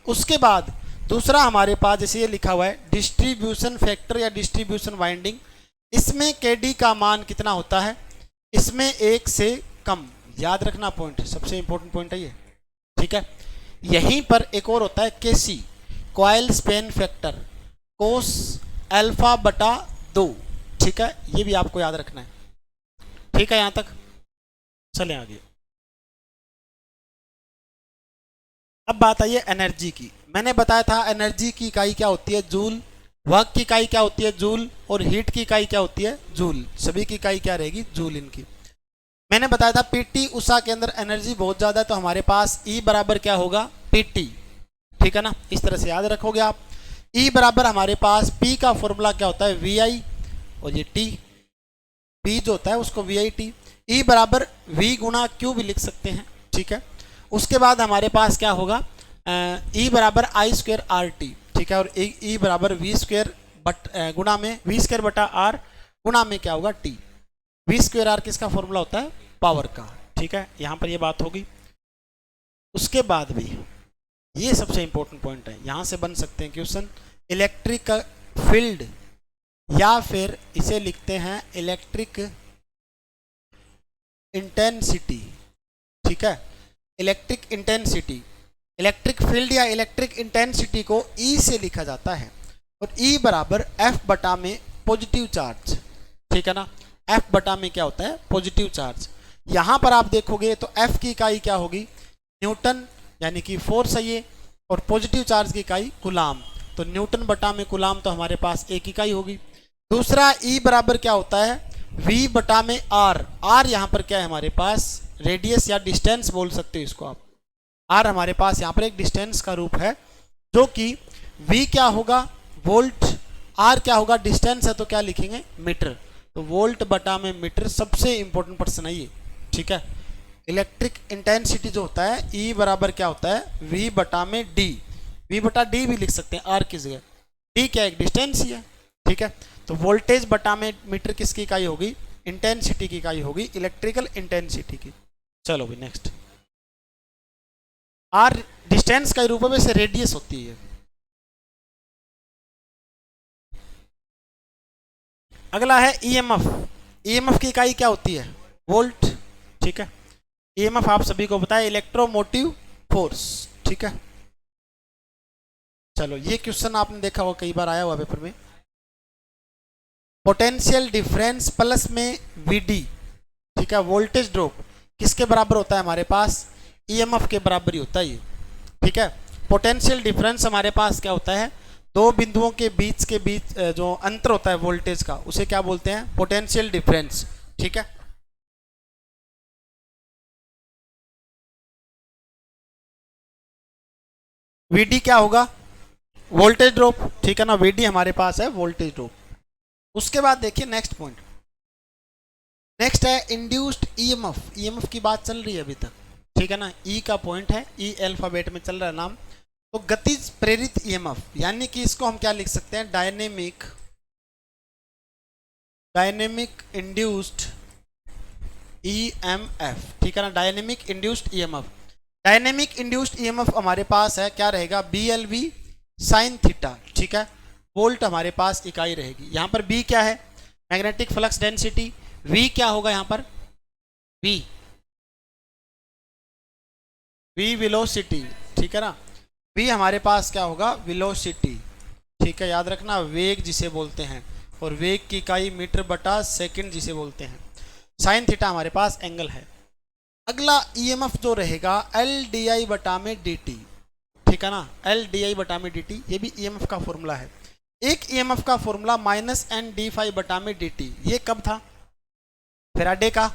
उसके बाद दूसरा हमारे पास जैसे ये लिखा हुआ है डिस्ट्रीब्यूशन फैक्टर या डिस्ट्रीब्यूशन वाइंडिंग, इसमें केडी का मान कितना होता है, इसमें 1 से कम। याद रखना पॉइंट, सबसे इंपॉर्टेंट पॉइंट है ये, ठीक है। यहीं पर एक और होता है KC, coil span factor, cos alpha बटा 2, ठीक है, ये भी आपको याद रखना है, ठीक है। यहां तक चलें आगे। अब बात आई है एनर्जी की। मैंने बताया था एनर्जी की इकाई क्या होती है, जूल, वर्क की इकाई क्या होती है, जूल, और हीट की इकाई क्या होती है, जूल। सभी की इकाई क्या रहेगी, जूल इनकी। मैंने बताया था पीटी उषा के अंदर एनर्जी बहुत ज़्यादा है, तो हमारे पास ई बराबर क्या होगा, पीटी, ठीक है ना, इस तरह से याद रखोगे आप। ई बराबर हमारे पास पी का फॉर्मूला क्या होता है, वी आई, और ये टी, पी जो होता है उसको वी आई टी। ई बराबर वी गुणा क्यू भी लिख सकते हैं, ठीक है। उसके बाद हमारे पास क्या होगा, ई बराबर आई स्क्वेयर आर टी, ठीक है, और ई बराबर वी स्क्वेयर गुणा में वी स्क्वेयर बटा आर गुणा में क्या होगा, टी। वी स्क्वेयर आर किसका फॉर्मूला होता है, पावर का, ठीक है। यहाँ पर ये बात होगी। उसके बाद भी ये सबसे इंपॉर्टेंट पॉइंट है, यहाँ से बन सकते हैं क्वेश्चन, इलेक्ट्रिक फील्ड, या फिर इसे लिखते हैं इलेक्ट्रिक इंटेंसिटी, ठीक है, इलेक्ट्रिक इंटेंसिटी। इलेक्ट्रिक फील्ड या इलेक्ट्रिक इंटेंसिटी को ई से लिखा जाता है, और ई बराबर एफ बटा में पॉजिटिव चार्ज, ठीक है ना। एफ बटा में क्या होता है, पॉजिटिव चार्ज। यहाँ पर आप देखोगे तो एफ की इकाई क्या होगी, न्यूटन, यानी कि फोर्स है ये, और पॉजिटिव चार्ज की इकाई कुलाम, तो न्यूटन बटा में कुलाम, तो हमारे पास एक इकाई होगी। दूसरा ई बराबर क्या होता है, वी बटा में आर। आर यहाँ पर क्या है हमारे पास, रेडियस या डिस्टेंस बोल सकते हो इसको आप। आर हमारे पास यहाँ पर एक डिस्टेंस का रूप है, जो कि वी क्या होगा, वोल्ट, आर क्या होगा, डिस्टेंस है तो क्या लिखेंगे, मीटर, तो वोल्ट बटा में मीटर। सबसे इंपॉर्टेंट पर्सन है ये, ठीक है। इलेक्ट्रिक इंटेंसिटी जो होता है, ई बराबर क्या होता है, वी बटा में डी, वी बटा डी भी लिख सकते हैं आर की जगह, डी क्या एक डिस्टेंस ही है, ठीक है। तो वोल्टेज बटा में मीटर किसकी इकाई होगी, इंटेंसिटी की इकाई होगी, इलेक्ट्रिकल इंटेंसिटी की। चलो भाई नेक्स्ट, आर डिस्टेंस का रूप में से रेडियस होती है। अगला है ईएमएफ। ईएमएफ की इकाई क्या होती है, वोल्ट, ठीक है। ईएमएफ आप सभी को पता है, इलेक्ट्रोमोटिव फोर्स, ठीक है। चलो ये क्वेश्चन आपने देखा होगा, कई बार आया हुआ पेपर में। पोटेंशियल डिफरेंस प्लस में वीडी, ठीक है, वोल्टेज ड्रॉप किसके बराबर होता है हमारे पास, ईएमएफ के बराबर ही होता है ये, ठीक है। पोटेंशियल डिफरेंस हमारे पास क्या होता है, दो बिंदुओं के बीच जो अंतर होता है वोल्टेज का, उसे क्या बोलते हैं, पोटेंशियल डिफरेंस, ठीक है। वीडी क्या होगा, वोल्टेज ड्रॉप, ठीक है ना, वीडी हमारे पास है वोल्टेज ड्रॉप। उसके बाद देखिए नेक्स्ट पॉइंट, नेक्स्ट है इंड्यूस्ड ईएमएफ। ईएमएफ की बात चल रही है अभी तक, ठीक है ना, ई का पॉइंट है, ई अल्फाबेट में चल रहा है नाम। तो गतिज प्रेरित ईएमएफ, यानी कि इसको हम क्या लिख सकते हैं, डायनेमिक इंड्यूस्ड ईएमएफ, ठीक है ना, dynamic induced EMF. Dynamic induced EMF हमारे पास है, क्या रहेगा, BLV साइन थीटा, ठीक है। वोल्ट हमारे पास इकाई रहेगी। यहाँ पर B क्या है, मैग्नेटिक फ्लक्स डेंसिटी। V क्या होगा यहाँ पर, V वेलोसिटी, ठीक है ना। V हमारे पास क्या होगा, वेलोसिटी, ठीक है, याद रखना, वेग जिसे बोलते हैं, और वेग की इकाई मीटर बटा सेकंड जिसे बोलते हैं। साइन थीटा हमारे पास एंगल है। अगला ईएमएफ जो रहेगा LDI बटा में DT, ठीक है ना, LDI बटा में DT, ये भी ईएमएफ का फॉर्मूला है। एक ईएमएफ का फॉर्मूला -ND∅ बटा में DT, ये कब था, फैराडे का,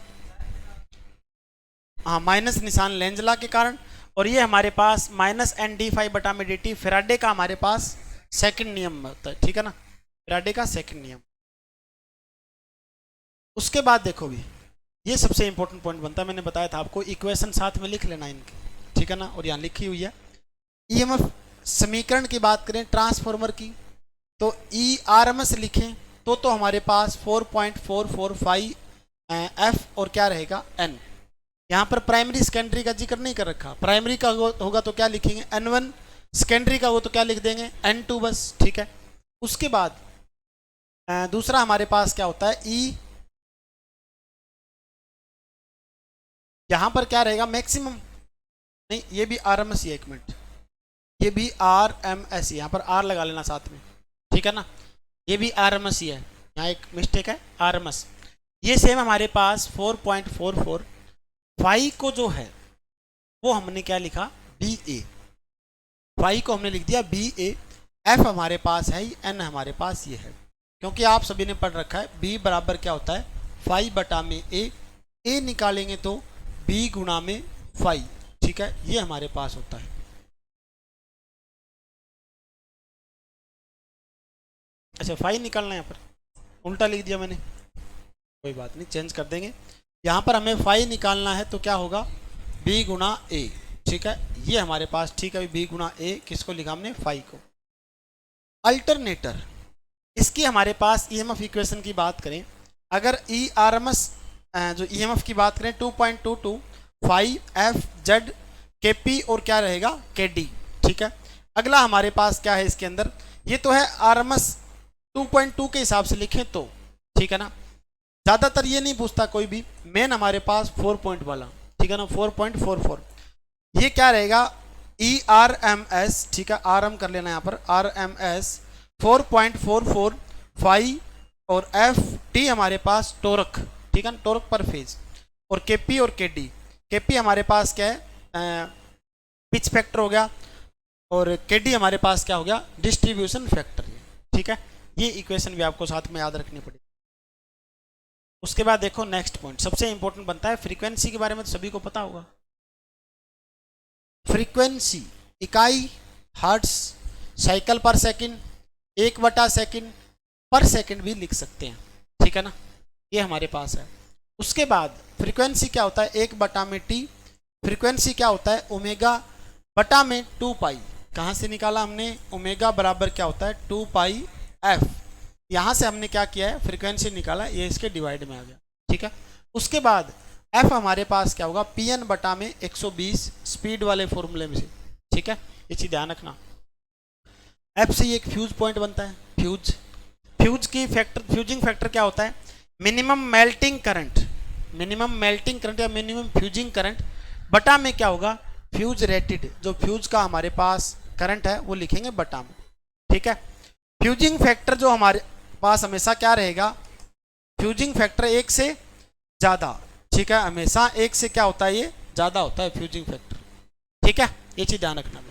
हाँ, माइनस निशान लेंजला के कारण, और ये हमारे पास -ND∅ बटा में DT फैराडे का हमारे पास सेकंड नियम होता है, ठीक है ना, फैराडे का सेकंड नियम। उसके बाद देखो भी, ये सबसे इंपॉर्टेंट पॉइंट बनता है, मैंने बताया था आपको, इक्वेशन साथ में लिख लेना इनकी, ठीक है ना, और यहाँ लिखी हुई है। ईएमएफ समीकरण की बात करें ट्रांसफॉर्मर की, तो ERMS लिखें तो हमारे पास 4.445 F और क्या रहेगा N। यहाँ पर प्राइमरी सेकेंडरी का जिक्र नहीं कर रखा, प्राइमरी का होगा तो क्या लिखेंगे N1, सेकेंडरी का हो तो क्या लिख देंगे N2 बस, ठीक है। उसके बाद दूसरा हमारे पास क्या होता है E, यहाँ पर क्या रहेगा मैक्सिमम, नहीं ये भी RMS ही, एक मिनट, ये भी RMS, यहाँ पर R लगा लेना साथ में, ठीक है ना, ये भी RMS ही है, यहाँ एक मिस्टेक है, RMS। ये सेम हमारे पास 4.44, फाई को जो है वो हमने क्या लिखा BA, फाई को हमने लिख दिया BA। F हमारे पास है, N हमारे पास ये है, क्योंकि आप सभी ने पढ़ रखा है B बराबर क्या होता है, फाई बटा में A निकालेंगे तो B गुणा में फाई, ठीक है, ये हमारे पास होता है। अच्छा फाई निकालना है, यहाँ पर उल्टा लिख दिया मैंने, कोई बात नहीं, चेंज कर देंगे। यहाँ पर हमें फाई निकालना है तो क्या होगा, B गुणा A, ठीक है, ये हमारे पास, ठीक है, B गुणा A, किसको लिखा हमने, फाई को। अल्टरनेटर, इसकी हमारे पास ईएमएफ इक्वेशन की बात करें, अगर ERMS जो ईएमएफ की बात करें 2.22 फाई FZ KP और क्या रहेगा KD, ठीक है। अगला हमारे पास क्या है इसके अंदर, ये तो है RMS 2.2 के हिसाब से लिखें तो, ठीक है ना, ज़्यादातर ये नहीं पूछता कोई भी, मेन हमारे पास 4 पॉइंट वाला, ठीक है ना, 4.44, ये क्या रहेगा ERMS, ठीक है, RM कर लेना यहाँ पर, RMS 4.44 फाई और FT हमारे पास टोरक, ठीक है ना, टोरक पर फेज, और KP और KD, KP हमारे पास क्या है पिच फैक्टर हो गया, और KD हमारे पास क्या हो गया डिस्ट्रीब्यूशन फैक्टर, ठीक है। ये इक्वेशन भी आपको साथ में याद रखनी पड़ेगी। उसके बाद देखो नेक्स्ट पॉइंट सबसे इंपॉर्टेंट बनता है, फ्रीक्वेंसी के बारे में तो सभी को पता होगा। फ्रीक्वेंसी इकाई हर्ट्ज, साइकिल पर सेकंड, 1/सेकंड, पर सेकंड भी लिख सकते हैं, ठीक है ना, ये हमारे पास है। उसके बाद फ्रीक्वेंसी क्या होता है 1/T, फ्रीक्वेंसी क्या होता है ओमेगा बटा में 2 पाई, कहाँ से निकाला हमने, ओमेगा बराबर क्या होता है 2 पाई F, यहाँ से हमने क्या किया है फ्रीक्वेंसी निकाला, ये इसके डिवाइड में आ गया, ठीक है। उसके बाद F हमारे पास क्या होगा PN बटा में 120 स्पीड वाले फॉर्मूले में से, ठीक है, ये चीज ध्यान रखना। F से एक फ्यूज पॉइंट बनता है, फ्यूज की फैक्टर, फ्यूजिंग फैक्टर क्या होता है minimum melting current, minimum melting current या मिनिमम फ्यूजिंग करंट बटा में क्या होगा फ्यूज रेटेड, जो फ्यूज का हमारे पास करंट है वो लिखेंगे बटा में, ठीक है। फ्यूजिंग फैक्टर जो हमारे पास हमेशा क्या रहेगा, फ्यूजिंग फैक्टर 1 से ज़्यादा, ठीक है, हमेशा 1 से क्या होता है ये ज़्यादा होता है फ्यूजिंग फैक्टर, ठीक है, ये चीज़ ध्यान रखना।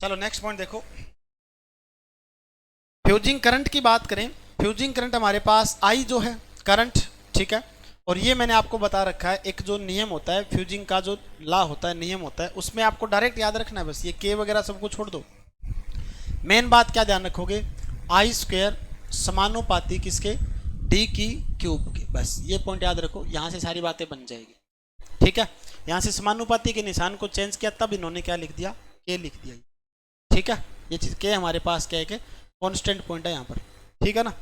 चलो नेक्स्ट पॉइंट देखो, फ्यूजिंग करंट की बात करें, फ्यूजिंग करंट हमारे पास I जो है करंट, ठीक है, और ये मैंने आपको बता रखा है, एक जो नियम होता है फ्यूजिंग का, जो लॉ होता है, नियम होता है, उसमें आपको डायरेक्ट याद रखना है बस। ये के वगैरह सबको छोड़ दो। मेन बात क्या ध्यान रखोगे, आई स्क्वायर समानुपाती किसके, डी की क्यूब के, बस ये पॉइंट याद रखो, यहाँ से सारी बातें बन जाएगी। ठीक है, यहाँ से समानुपाती के निशान को चेंज किया तब इन्होंने क्या लिख दिया, के लिख दिया। ठीक है, ये चीज के हमारे पास क्या है कि कांस्टेंट पॉइंट है यहाँ पर। ठीक है ना।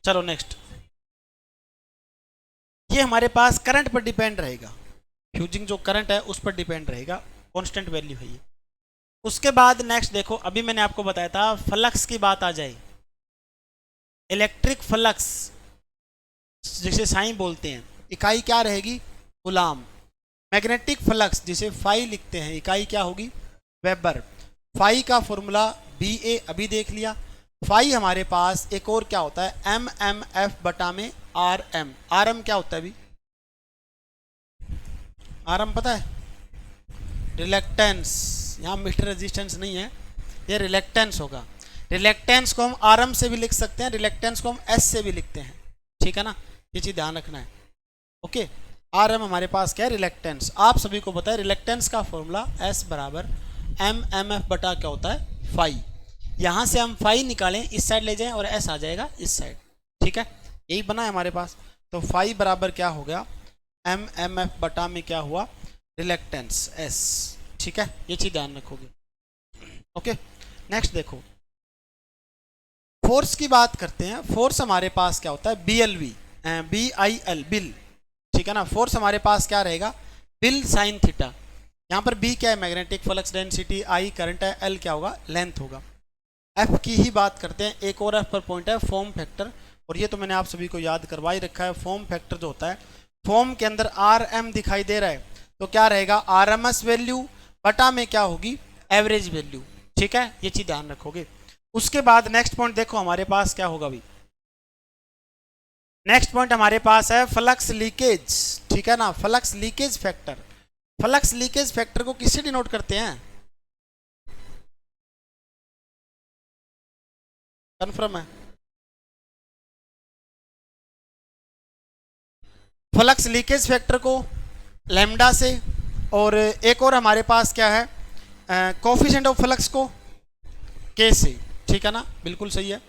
चलो नेक्स्ट, ये हमारे पास करंट पर डिपेंड रहेगा, फ्यूजिंग जो करंट है उस पर डिपेंड रहेगा, कांस्टेंट वैल्यू है ये। उसके बाद नेक्स्ट देखो, अभी मैंने आपको बताया था फ्लक्स की बात आ जाए, इलेक्ट्रिक फ्लक्स जिसे साइन बोलते हैं, इकाई क्या रहेगी, कूलाम। मैग्नेटिक फ्लक्स जिसे फाई लिखते हैं, इकाई क्या होगी, वेबर। फाई का फॉर्मूला बी ए अभी देख लिया। फाई हमारे पास एक और क्या होता है, एम एम एफ बटा में आर एम। आर एम क्या होता है अभी, आर एम पता है, रिलेक्टेंस। यहाँ मीटर रेजिस्टेंस नहीं है, ये रिलेक्टेंस होगा। रिलेक्टेंस को हम आर एम से भी लिख सकते हैं, रिलेक्टेंस को हम एस से भी लिखते हैं। ठीक है ना, ये चीज ध्यान रखना है। ओके, आर एम हमारे पास क्या है, रिलेक्टेंस। आप सभी को पता है रिलेक्टेंस का फॉर्मूला एस बराबर एम एम एफ बटा क्या होता है, फाई। यहाँ से हम फाई निकालें, इस साइड ले जाएं और एस आ जाएगा इस साइड। ठीक है, यही बना है हमारे पास। तो फाई बराबर क्या हो गया, एम एम एफ बटा में क्या हुआ, रिलेक्टेंस एस। ठीक है, ये चीज ध्यान रखोगे। ओके, नेक्स्ट देखो, फोर्स की बात करते हैं। फोर्स हमारे पास क्या होता है, B L V, B I L, bill. ठीक है ना, फोर्स हमारे पास क्या रहेगा, बिल साइन थीटा। यहाँ पर बी क्या है, magnetic flux density, I current है, एल क्या होगा, लेंथ होगा। एफ की ही बात करते हैं, एक और एफ पर पॉइंट है फॉर्म फैक्टर, और ये तो मैंने आप सभी को याद करवा ही रखा है। फॉर्म फैक्टर जो होता है, फॉर्म के अंदर आर एम दिखाई दे रहा है तो क्या रहेगा, आर एम एस वैल्यू बटा में क्या होगी, एवरेज वैल्यू। ठीक है, ये चीज ध्यान रखोगे। उसके बाद नेक्स्ट पॉइंट देखो हमारे पास क्या होगा अभी, नेक्स्ट पॉइंट हमारे पास है फ्लक्स लीकेज। ठीक है ना, flux leakage factor. Flux leakage factor को किससे डिनोट करते हैं, कन्फर्म है, फ्लक्स लीकेज फैक्टर को लैम्डा से, और एक और हमारे पास क्या है, कोफिशिएंट ऑफ फ्लक्स को के से। ठीक है ना, बिल्कुल सही है।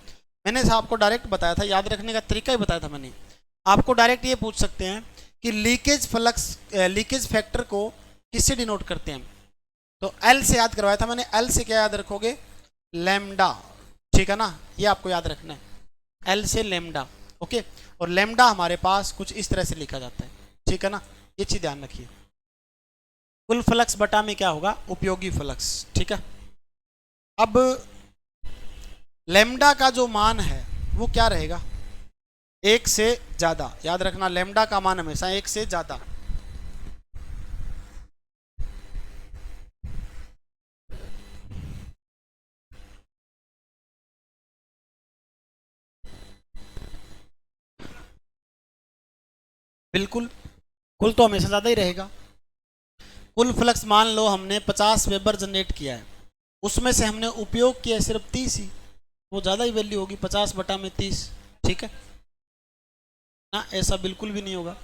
मैंने आपको डायरेक्ट बताया था, याद रखने का तरीका ही बताया था मैंने आपको। डायरेक्ट ये पूछ सकते हैं कि लीकेज फ्लक्स, लीकेज फैक्टर को किससे डिनोट करते हैं, तो एल से याद करवाया था मैंने। एल से क्या याद रखोगे, लैम्डा। ठीक है ना, ये आपको याद रखना है, एल से लैम्डा। ओके, और लैम्डा हमारे पास कुछ इस तरह से लिखा जाता है। ठीक है ना, ये चीज ध्यान रखिए। कुल फ्लक्स बटा में क्या होगा, उपयोगी फ्लक्स। ठीक है, अब लैम्डा का जो मान है वो क्या रहेगा, एक से ज्यादा। याद रखना, लैम्डा का मान हमेशा एक से ज्यादा। बिल्कुल, कुल तो हमेशा ज्यादा ही रहेगा। कुल फ्लक्स मान लो हमने 50 वेबर जनरेट किया है, उसमें से हमने उपयोग किया सिर्फ 30 ही, वो ज़्यादा ही वैल्यू होगी, 50 बटा में 30। ठीक है ना, ऐसा बिल्कुल भी नहीं होगा।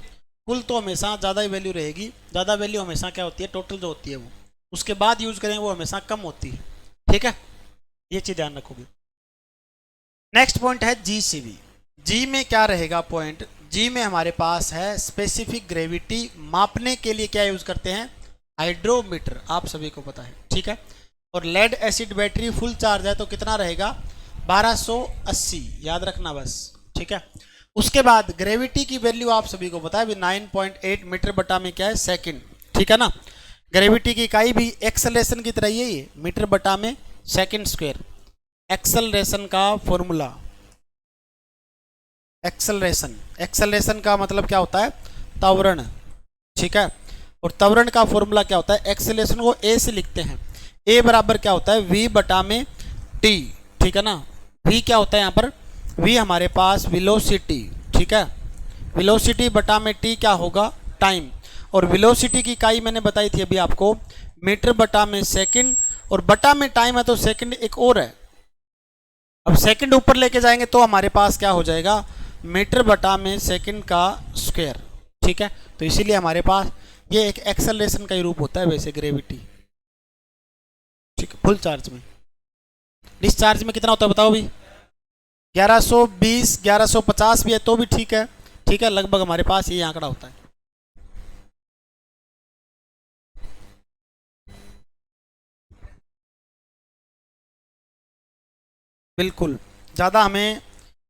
कुल तो हमेशा ज़्यादा ही वैल्यू रहेगी। ज़्यादा वैल्यू हमेशा क्या होती है, टोटल जो होती है वो, उसके बाद यूज करें वो हमेशा कम होती है। ठीक है, ये चीज़ ध्यान रखोगे। नेक्स्ट पॉइंट है जी सी बी। जी में क्या रहेगा पॉइंट, जी में हमारे पास है स्पेसिफिक ग्रेविटी। मापने के लिए क्या यूज करते हैं, हाइड्रोमीटर, आप सभी को पता है। ठीक है, और lead acid battery full charge है तो कितना रहेगा, 1280, याद रखना बस। ठीक है, उसके बाद ग्रेविटी की वैल्यू आप सभी को पता है अभी 9.8 मीटर बटा में क्या है, सेकंड। ठीक है ना, ग्रेविटी की इकाई भी एक्सेलरेशन की तरह ही है, ये मीटर बटा में सेकंड स्क्वायर। एक्सेलरेशन का फॉर्मूला, एक्सेलरेशन, एक्सेलरेशन का मतलब क्या होता है, त्वरण। ठीक है, और त्वरण का फॉर्मूला क्या होता है, एक्सेलरेशन को ए से लिखते हैं। ए बराबर क्या होता है, वी बटा में टी। ठीक है ना, वी क्या होता है यहाँ पर, वी हमारे पास वेलोसिटी। ठीक है, वेलोसिटी बटा में टी क्या होगा, टाइम। और वेलोसिटी की इकाई मैंने बताई थी अभी आपको, मीटर बटा में सेकंड, और बटा में टाइम है तो सेकंड एक और है, अब सेकंड ऊपर लेके जाएंगे तो हमारे पास क्या हो जाएगा, मीटर बटा में सेकंड का स्क्वायर। ठीक है, तो इसीलिए हमारे पास ये एक एक्सेलरेशन का ही रूप होता है वैसे ग्रेविटी। ठीक है, फुल चार्ज में। डिस्चार्ज में कितना होता है बताओ भी, 1120 1150 भी है तो भी ठीक है। ठीक है, लगभग हमारे पास ये आंकड़ा होता है। बिल्कुल, ज़्यादा हमें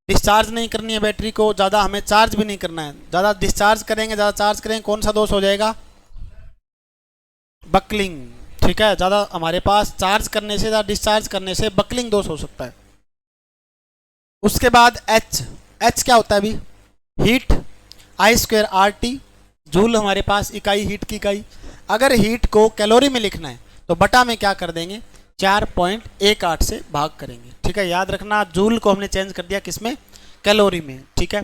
डिस्चार्ज नहीं करनी है बैटरी को, ज़्यादा हमें चार्ज भी नहीं करना है। ज़्यादा डिस्चार्ज करेंगे, ज़्यादा चार्ज करेंगे, कौन सा दोष हो जाएगा, बकलिंग। ठीक है, ज़्यादा हमारे पास चार्ज करने से, ज़्यादा डिस्चार्ज करने से बकलिंग दोष हो सकता है। उसके बाद एच, एच क्या होता है अभी, हीट, आई स्क्वायर आर टी, जूल हमारे पास इकाई, हीट की इकाई। अगर हीट को कैलोरी में लिखना है तो बटा में क्या कर देंगे, 4.18 से भाग करेंगे। ठीक है, याद रखना जूल को हमने चेंज कर दिया किसमें, कैलोरी में। ठीक है,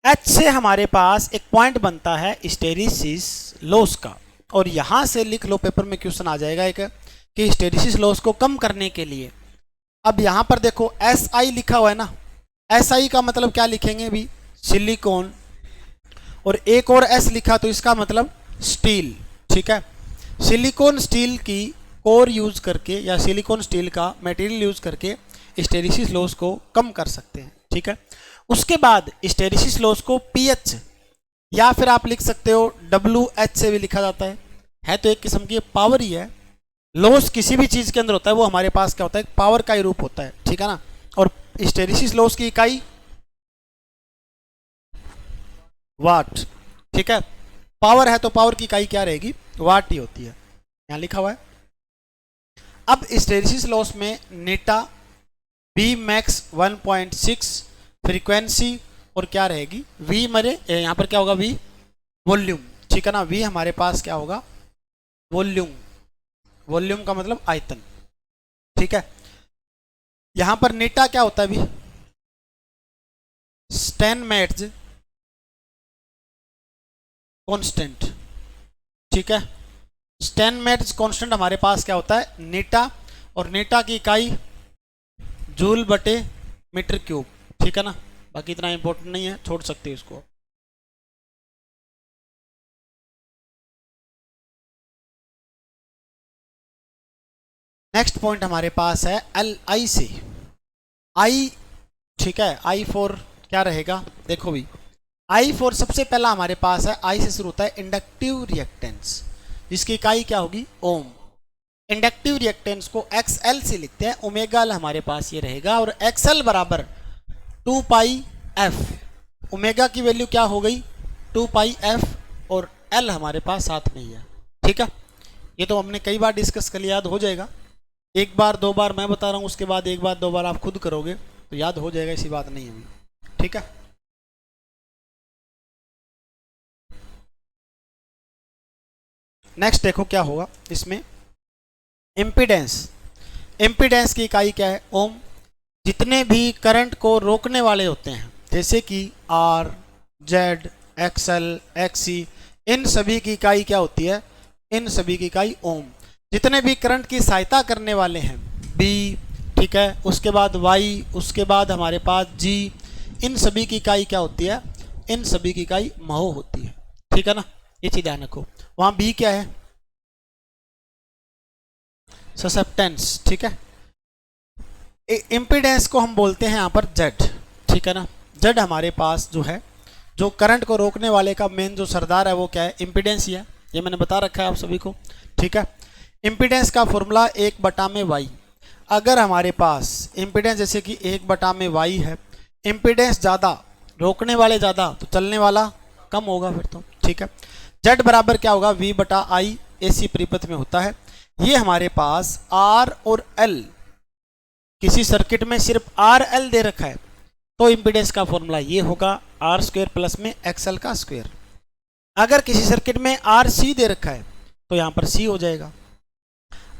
एच से हमारे पास एक पॉइंट बनता है हिस्टेरिसिस लॉस का, और यहां से लिख लो, पेपर में क्वेश्चन आ जाएगा एक कि हिस्टेरिसिस लॉस को कम करने के लिए। अब यहां पर देखो एस आई लिखा हुआ है ना, एस आई का मतलब क्या लिखेंगे भी, सिलिकॉन, और एक और एस लिखा तो इसका मतलब स्टील। ठीक है, सिलिकॉन स्टील की कोर यूज करके या सिलिकॉन स्टील का मटेरियल यूज करके हिस्टेरिसिस लॉस को कम कर सकते हैं। ठीक है, उसके बाद हिस्टेरिसिस लॉस को पीएच या फिर आप लिख सकते हो WH से भी लिखा जाता है तो एक किस्म की पावर ही है। लॉस किसी भी चीज के अंदर होता है वो हमारे पास क्या होता है, पावर का ही रूप होता है। ठीक है ना, और हिस्टेरिसिस लॉस की इकाई वाट। ठीक है, पावर है तो पावर की इकाई क्या रहेगी, वाट ही होती है, यहां लिखा हुआ है। अब हिस्टेरिसिस लॉस में नेटा, बी मैक्स 1.6, फ्रीक्वेंसी, और क्या रहेगी वी, मरे यहां पर क्या होगा वी, वॉल्यूम। ठीक है ना, वी हमारे पास क्या होगा, वॉल्यूम, वॉल्यूम का मतलब आयतन। ठीक है, यहां पर नेटा क्या होता है अभी, स्टैनमेट्ज कांस्टेंट। ठीक है, स्टैनमेट्ज कांस्टेंट हमारे पास क्या होता है, नेटा, और नेटा की इकाई जूल बटे मीटर क्यूब। ठीक है ना, बाकी इतना इंपॉर्टेंट नहीं है, छोड़ सकते हो इसको। नेक्स्ट पॉइंट हमारे पास है एल आई से आई। ठीक है, आई फॉर क्या रहेगा, देखो भी आई फॉर सबसे पहला हमारे पास है, आई से शुरू होता है इंडक्टिव रिएक्टेंस, जिसकी इकाई क्या होगी, ओम। इंडक्टिव रिएक्टेंस को XL से लिखते हैं, ओमेगा एल हमारे पास ये रहेगा, और XL बराबर 2 पाई एफ। ओमेगा की वैल्यू क्या हो गई, 2 पाई एफ, और एल हमारे पास साथ में ही है। ठीक है, ये तो हमने कई बार डिस्कस कर लिया, याद हो जाएगा। एक बार दो बार मैं बता रहा हूँ, उसके बाद एक बार दो बार आप खुद करोगे तो याद हो जाएगा, ऐसी बात नहीं है। ठीक है, नेक्स्ट देखो क्या होगा इसमें, इम्पीडेंस। इम्पीडेंस की इकाई क्या है, ओम। जितने भी करंट को रोकने वाले होते हैं जैसे कि R, Z, XL, XC, इन सभी की इकाई क्या होती है, इन सभी की इकाई ओम। जितने भी करंट की सहायता करने वाले हैं B, ठीक है, उसके बाद Y, उसके बाद हमारे पास G, इन सभी की इकाई क्या होती है, इन सभी की इकाई महो होती है। ठीक है ना, ये चीज ध्यान रखो। वहां B क्या है, ससेप्टेंस। ठीक है, इम्पीडेंस को हम बोलते हैं यहाँ पर Z। ठीक है ना, Z हमारे पास जो है, जो करंट को रोकने वाले का मेन जो सरदार है वो क्या है, इम्पीडेंस ही है, ये मैंने बता रखा है आप सभी को। ठीक है, इम्पीडेंस का फॉर्मूला 1/Y। अगर हमारे पास इम्पीडेंस जैसे कि 1/Y है, इम्पीडेंस ज़्यादा, रोकने वाले ज़्यादा, तो चलने वाला कम होगा फिर तो। ठीक है, Z बराबर क्या होगा, V/I, AC परिपथ में होता है। ये हमारे पास R और L, किसी सर्किट में सिर्फ RL दे रखा है तो इम्पीडेंस का फॉर्मूला ये होगा, R² प्लस में XL का स्क्वायर। अगर किसी सर्किट में RC दे रखा है तो यहाँ पर C हो जाएगा।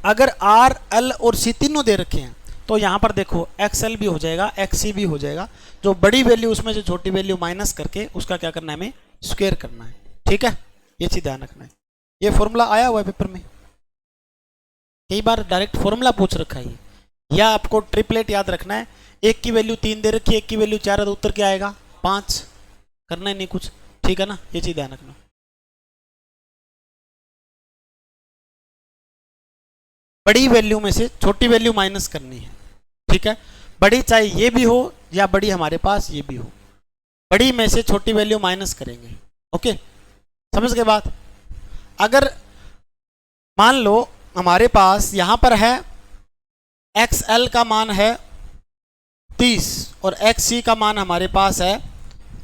अगर R, L और C तीनों दे रखे हैं तो यहाँ पर देखो XL भी हो जाएगा, XC भी हो जाएगा। जो बड़ी वैल्यू उसमें से छोटी वैल्यू माइनस करके उसका क्या करना है, हमें स्क्वायर करना है। ठीक है, ये चीज ध्यान रखना है। ये फॉर्मूला आया हुआ है पेपर में, कई बार डायरेक्ट फॉर्मूला पूछ रखा है। या आपको ट्रिपलेट याद रखना है, एक की वैल्यू 3 दे रखी है, एक की वैल्यू 4 है, तो उत्तर क्या आएगा 5। करना ही नहीं कुछ, ठीक है ना, ये चीज ध्यान रखना। बड़ी वैल्यू में से छोटी वैल्यू माइनस करनी है, ठीक है। बड़ी चाहे ये भी हो या बड़ी हमारे पास ये भी हो, बड़ी में से छोटी वैल्यू माइनस करेंगे। ओके, समझ गए बात। अगर मान लो हमारे पास यहां पर है XL का मान है 30 और XC का मान हमारे पास है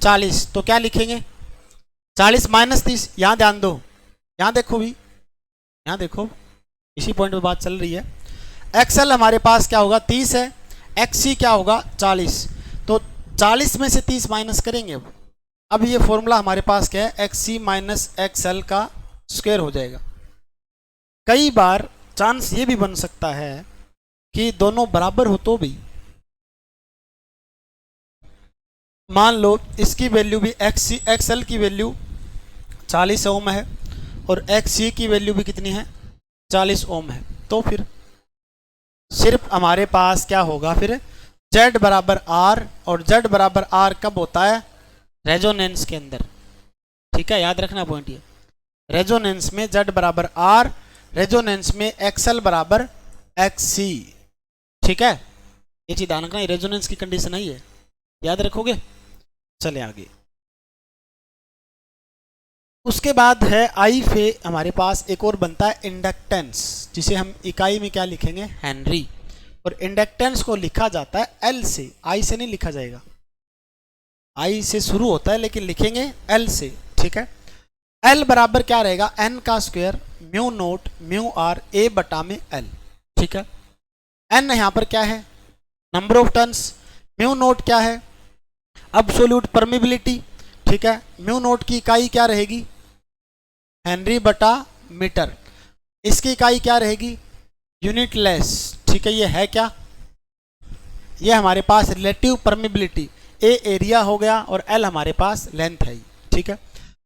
40, तो क्या लिखेंगे 40 माइनस 30। यहां ध्यान दो, यहां देखो भी, यहां देखो, इसी पॉइंट पे बात चल रही है। XL हमारे पास क्या होगा 30 है, XC क्या होगा 40, तो 40 में से 30 माइनस करेंगे। अब ये फॉर्मूला हमारे पास क्या है, XC माइनस XL का स्क्वायर हो जाएगा। कई बार चांस ये भी बन सकता है कि दोनों बराबर हो, तो भी मान लो इसकी वैल्यू भी XL की वैल्यू 40 ओम है और XC की वैल्यू भी कितनी है 40 ओम है, तो फिर सिर्फ हमारे पास क्या होगा फिर Z बराबर R, और Z बराबर R कब होता है रेजोनेंस के अंदर, ठीक है, याद रखना पॉइंट ये। रेजोनेंस में Z बराबर R, रेजोनेंस में XL बराबर XC, ठीक है, ये चीज ध्यान रखना, ये रेजोनेंस की कंडीशन है, ये याद रखोगे। चले आगे, उसके बाद है आई पे हमारे पास एक और बनता है इंडक्टेंस, जिसे हम इकाई में क्या लिखेंगे हेनरी, और इंडक्टेंस को लिखा जाता है एल से, आई से नहीं लिखा जाएगा, आई से शुरू होता है लेकिन लिखेंगे एल से, ठीक है। एल बराबर क्या रहेगा एन का square mu naught mu R A बटा में एल, ठीक है। एन यहां पर क्या है number of turns, mu naught क्या है अब्सोल्यूट परमिबिलिटी, ठीक है। म्यू नोट की इकाई क्या रहेगी हेनरी बटा मीटर, इसकी इकाई क्या रहेगी यूनिटलेस, ठीक है। ये है क्या, ये हमारे पास रिलेटिव परमिबिलिटी, ए एरिया हो गया और एल हमारे पास लेंथ है, ठीक है।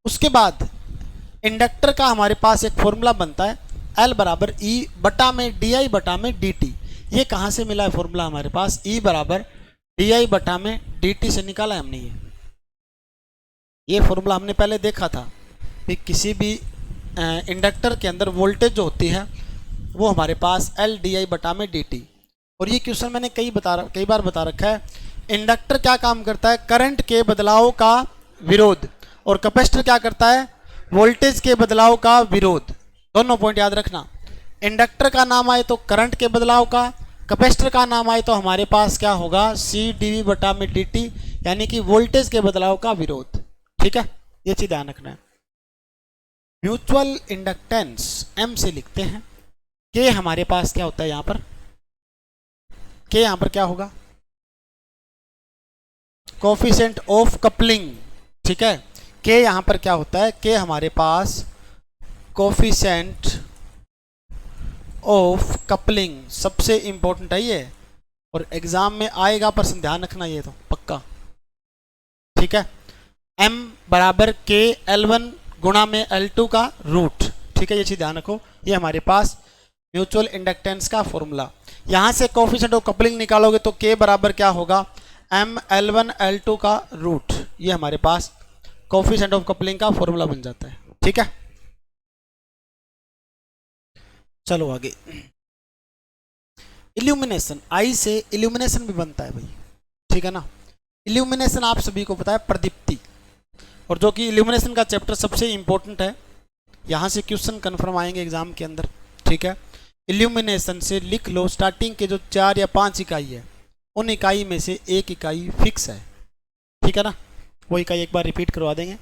उसके बाद इंडक्टर का हमारे पास एक फॉर्मूला बनता है एल बराबर ई बटा में डी आई बटा में डी टी। ये कहाँ से मिला है फॉर्मूला हमारे पास, ई बराबर डी आई बटा में डी टी से निकाला है हमने। ये फॉर्मूला हमने पहले देखा था कि किसी भी इंडक्टर के अंदर वोल्टेज जो होती है वो हमारे पास एल डी आई बटा में डी टी। और ये क्वेश्चन मैंने कई बार बता रखा है, इंडक्टर क्या काम करता है करंट के बदलाव का विरोध, और कैपेसिटर क्या करता है वोल्टेज के बदलाव का विरोध। दोनों पॉइंट याद रखना, इंडक्टर का नाम आए तो करंट के बदलाव का, कैपेसिटर का नाम आए तो हमारे पास क्या होगा सी डी वी बटा में डी टी, यानी कि वोल्टेज के बदलाव का विरोध, ठीक है। ये चीज ध्यान रखना है। म्यूचुअल इंडक्टेंस एम से लिखते हैं, के हमारे पास क्या होता है यहां पर, के यहां पर क्या होगा कोफिशिएंट ऑफ कपलिंग, ठीक है। के यहां पर क्या होता है, के हमारे पास कोफिशिएंट ऑफ कपलिंग, सबसे इंपॉर्टेंट है ये, और एग्जाम में आएगा प्रश्न, ध्यान रखना ये तो पक्का, ठीक है। m बराबर के L1 गुणा में L2 का रूट, ठीक है, ये चीज ध्यान रखो। ये हमारे पास म्यूचुअल इंडक्टेंस का फॉर्मूला, यहां से कोफिशिएंट ऑफ कपलिंग निकालोगे तो k बराबर क्या होगा m L1 L2 का रूट, ये हमारे पास कोफिशिएंट ऑफ कपलिंग का फॉर्मूला बन जाता है, ठीक है। चलो आगे, इल्यूमिनेशन, आई से इल्यूमिनेशन भी बनता है भाई, ठीक है ना। इल्यूमिनेशन आप सभी को पता है प्रदीप्ति, और जो कि इल्यूमिनेशन का चैप्टर सबसे इंपॉर्टेंट है, यहां से क्वेश्चन कंफर्म आएंगे एग्जाम के अंदर, ठीक है। इल्यूमिनेशन से लिख लो स्टार्टिंग के जो 4 या 5 इकाई है, उन इकाई में से एक इकाई फिक्स है, ठीक है ना, वो इकाई एक बार रिपीट करवा देंगे।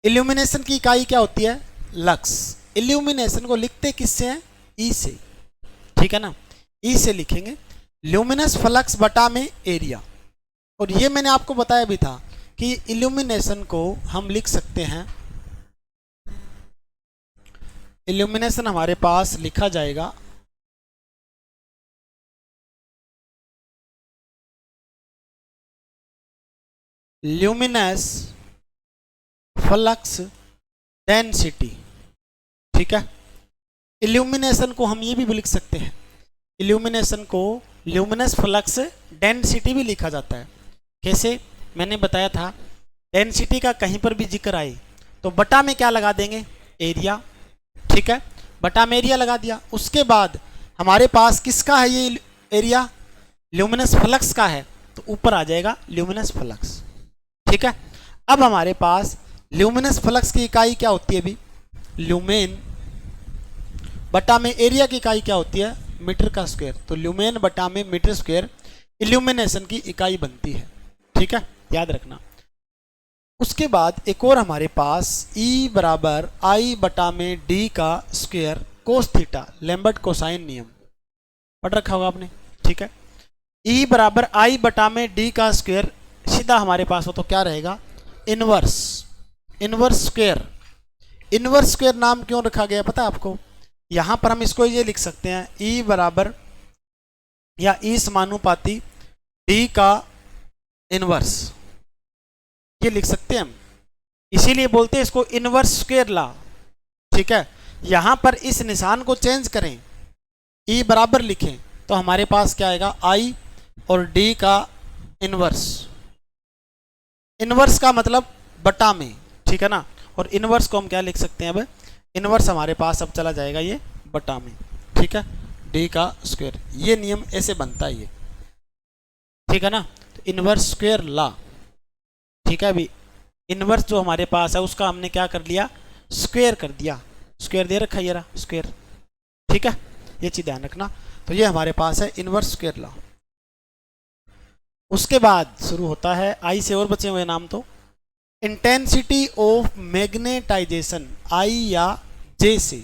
इल्यूमिनेशन की इकाई क्या होती है लक्स, इल्यूमिनेशन को लिखते किससे हैं ई से, ठीक है ना, ई से लिखेंगे ल्यूमिनस फ्लक्स बटा में एरिया। और ये मैंने आपको बताया भी था कि इल्यूमिनेशन को हम लिख सकते हैं, इल्यूमिनेशन हमारे पास लिखा जाएगा ल्यूमिनस फ्लक्स डेंसिटी, ठीक है। इल्यूमिनेशन को हम ये भी लिख सकते हैं, इल्यूमिनेशन को ल्यूमिनस फ्लक्स डेंसिटी भी लिखा जाता है। कैसे? मैंने बताया था डेंसिटी का कहीं पर भी जिक्र आए तो बटा में क्या लगा देंगे? एरिया। ठीक है, बटा में एरिया लगा दिया। उसके बाद हमारे पास किसका है ये एरिया? ल्यूमिनस फ्लक्स का है, तो ऊपर आ जाएगा ल्यूमिनस फ्लक्स। ठीक है, अब हमारे पास ल्यूमिनस फ्लक्स की इकाई क्या होती है? भी ल्यूमेन बटा में एरिया की इकाई क्या होती है? मीटर का स्क्वायर। तो ल्यूमेन बटा में मीटर स्क्वायर इल्यूमिनेशन की इकाई बनती है। ठीक है, याद रखना। उसके बाद एक और हमारे पास E बराबर आई बटा में डी का square cos theta, Lambert cosine नियम पढ़ रखा होगा आपने। ठीक है, E बराबर आई बटा में डी का स्क्वायर सीधा हमारे पास हो तो क्या रहेगा? Inverse square. इनवर्स स्क्वायर नाम क्यों रखा गया पता है आपको? यहां पर हम इसको ये लिख सकते हैं E बराबर या E समानुपाती डी का इनवर्स, ये लिख सकते हैं हम, इसीलिए बोलते हैं इसको इनवर्स स्क्वायर लॉ। ठीक है, यहां पर इस निशान को चेंज करें, E बराबर लिखें तो हमारे पास क्या आएगा? I और D का इनवर्स। इनवर्स का मतलब बटा में। ठीक है ना, और इनवर्स को हम क्या लिख सकते हैं? अब इनवर्स हमारे पास अब चला जाएगा ये बटा में। ठीक है, D का स्क्वायर, ये नियम ऐसे बनता है ये। ठीक है ना, तो इनवर्स स्क्वायर लॉ। ठीक है, अभी इनवर्स जो हमारे पास है उसका हमने क्या कर लिया? स्क्वायर कर दिया। स्क्वायर दे रखा है ये रहा स्क्वायर। ठीक है, ये चीज ध्यान रखना। तो ये हमारे पास है इनवर्स स्क्वायर लॉ। उसके बाद शुरू होता है आई से और बचे हुए नाम तो इंटेंसिटी ऑफ मैग्नेटाइजेशन, आई या जे से।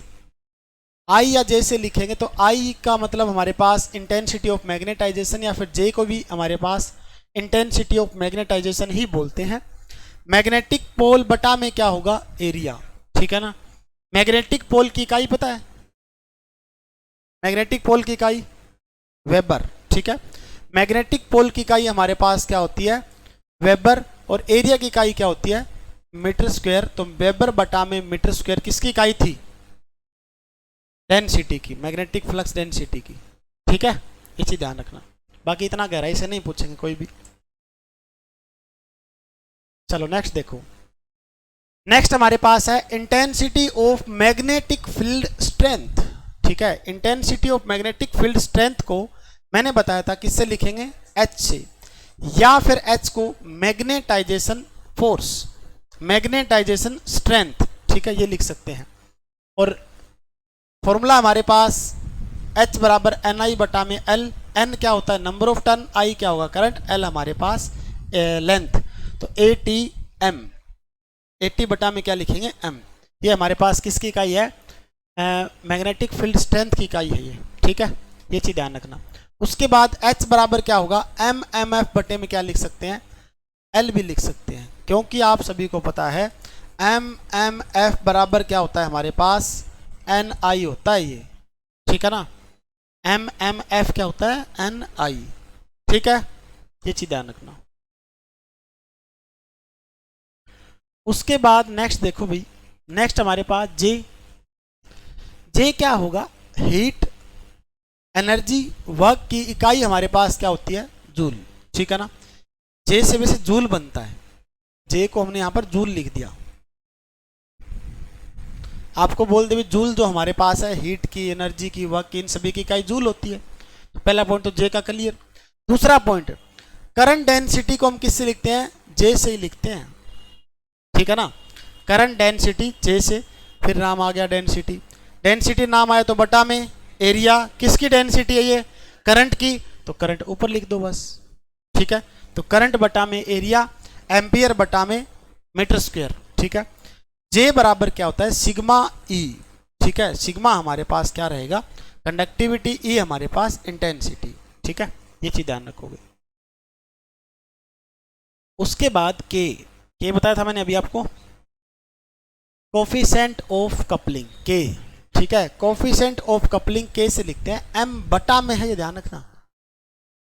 आई या जे से लिखेंगे तो आई का मतलब हमारे पास इंटेंसिटी ऑफ मैग्नेटाइजेशन, या फिर जे को भी हमारे पास इंटेंसिटी ऑफ मैग्नेटाइजेशन ही बोलते हैं। मैग्नेटिक पोल बटा में क्या होगा? एरिया। ठीक है ना, मैग्नेटिक पोल की इकाई पता है? मैग्नेटिक पोल की इकाई वेबर। ठीक है, मैग्नेटिक पोल की इकाई हमारे पास क्या होती है? वेबर। और एरिया की इकाई क्या होती है? Metre square. तो वेबर बटा में मीटर स्क्वायर किसकी इकाई थी? डेंसिटी की, मैग्नेटिक फ्लक्स डेंसिटी की। ठीक है, इसी ध्यान रखना, बाकी इतना गहराई से नहीं पूछेंगे कोई भी। चलो नेक्स्ट देखो। नेक्स्ट हमारे पास है intensity of magnetic field strength. ठीक है, intensity of magnetic field strength को मैंने बताया था किससे लिखेंगे? H से, या फिर H को मैग्नेटाइजेशन फोर्स, मैग्नेटाइजेशन स्ट्रेंथ। ठीक है, ये लिख सकते हैं। और फॉर्मूला हमारे पास H बराबर NI बटा में L। N क्या होता है? नंबर ऑफ टर्न, I क्या होगा? करंट, L हमारे पास लेंथ। तो ATM, 80 बटा में क्या लिखेंगे? M। ये हमारे पास किसकी इकाई है? मैग्नेटिक फील्ड स्ट्रेंथ की इकाई है ये। ठीक है, ये चीज ध्यान रखना। उसके बाद H बराबर क्या होगा? MMF बटे में क्या लिख सकते हैं? L भी लिख सकते हैं, क्योंकि आप सभी को पता है MMF बराबर क्या होता है हमारे पास? NI होता है ये। ठीक है ना, MMF क्या होता है? NI। ठीक है, ये चीज ध्यान रखना। उसके बाद नेक्स्ट देखो भाई, नेक्स्ट हमारे पास J क्या होगा? हीट एनर्जी वर्क की इकाई हमारे पास क्या होती है? जूल। ठीक है ना, J से वैसे जूल बनता है, J को हमने यहां पर जूल लिख दिया। आपको बोल दे जूल जो हमारे पास है हीट की, एनर्जी की, वर्क की, इन सभी की इकाई जूल होती है। तो पहला पॉइंट तो J का क्लियर। दूसरा पॉइंट, करंट डेंसिटी को हम किससे लिखते हैं? J से ही लिखते हैं। ठीक है ना, करंट डेंसिटी J से, फिर नाम आ गया डेंसिटी। डेंसिटी नाम आया तो बटा में एरिया। किसकी डेंसिटी है ये? करंट की, तो करंट ऊपर लिख दो बस। ठीक है, तो करंट बटा में एरिया, एम्पियर बटा में मीटर स्क्वायर। ठीक है, J बराबर क्या होता है? Sigma E। ठीक है, सिग्मा हमारे पास क्या रहेगा? कंडक्टिविटी, E हमारे पास इंटेंसिटी। ठीक है, ये चीज ध्यान रखोगे। उसके बाद K बताया था मैंने अभी आपको, कोफिशिएंट ऑफ कपलिंग K। ठीक है, कोफिशिएंट ऑफ कपलिंग K से लिखते हैं, M बटा में है, ये ध्यान रखना,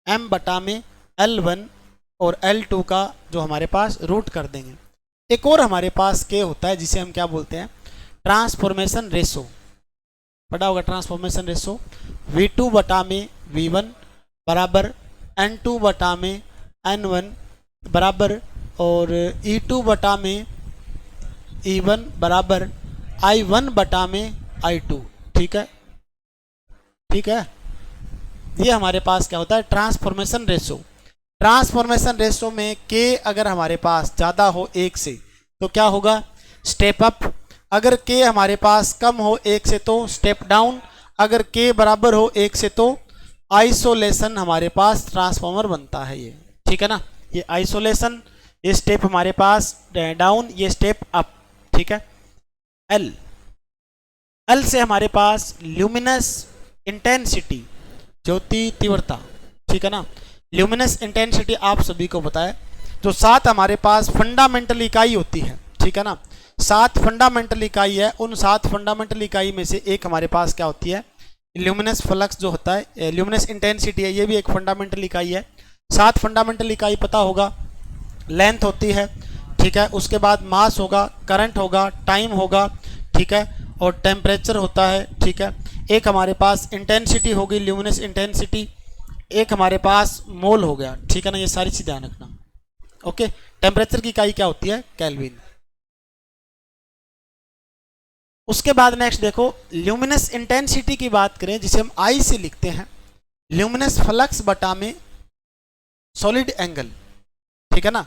M बटा में L1 और L2 का जो हमारे पास रूट कर देंगे। एक और हमारे पास K होता है जिसे हम क्या बोलते हैं? Transformation ratio. पढ़ा होगा ट्रांसफॉर्मेशन रेशो, V2 बटा में V1 बराबर N2 बटा में N1 बराबर और E2 बटा में E1 बराबर I1 बटा में I2। ठीक है, ठीक है। ये हमारे पास क्या होता है, ट्रांसफॉर्मेशन रेशो। ट्रांसफॉर्मेशन रेशो में K अगर हमारे पास ज़्यादा हो 1 से तो क्या होगा, स्टेप अप। अगर K हमारे पास कम हो 1 से तो स्टेप डाउन। अगर K बराबर हो 1 से तो आइसोलेशन हमारे पास ट्रांसफॉर्मर बनता है ये। ठीक है ना, ये आइसोलेशन, ये स्टेप हमारे पास डाउन, ये स्टेप अप। ठीक है। एल से हमारे पास ल्यूमिनस इंटेंसिटी, ज्योति तीव्रता। ठीक है ना, ल्यूमिनस इंटेंसिटी आप सभी को पता है। जो 7 हमारे पास फंडामेंटल इकाई होती है, ठीक है ना, 7 फंडामेंटल इकाई है। उन 7 फंडामेंटल इकाई में से एक हमारे पास क्या होती है, ल्यूमिनस फ्लक्स जो होता है, ल्यूमिनस इंटेंसिटी है, ये भी एक फंडामेंटल इकाई है। 7 फंडामेंटल इकाई पता होगा, लेंथ होती है, ठीक है, उसके बाद मास होगा, करंट होगा, टाइम होगा, ठीक है, और टेम्परेचर होता है। ठीक है, एक हमारे पास इंटेंसिटी होगी, ल्यूमिनस इंटेंसिटी, एक हमारे पास मोल हो गया। ठीक है ना, ये सारी चीज़ ध्यान रखना। ओके, टेम्परेचर की इकाई क्या होती है, केल्विन। उसके बाद नेक्स्ट देखो, ल्यूमिनस इंटेंसिटी की बात करें जिसे हम आई से लिखते हैं, ल्यूमिनस फ्लक्स बटा में सॉलिड एंगल। ठीक है ना,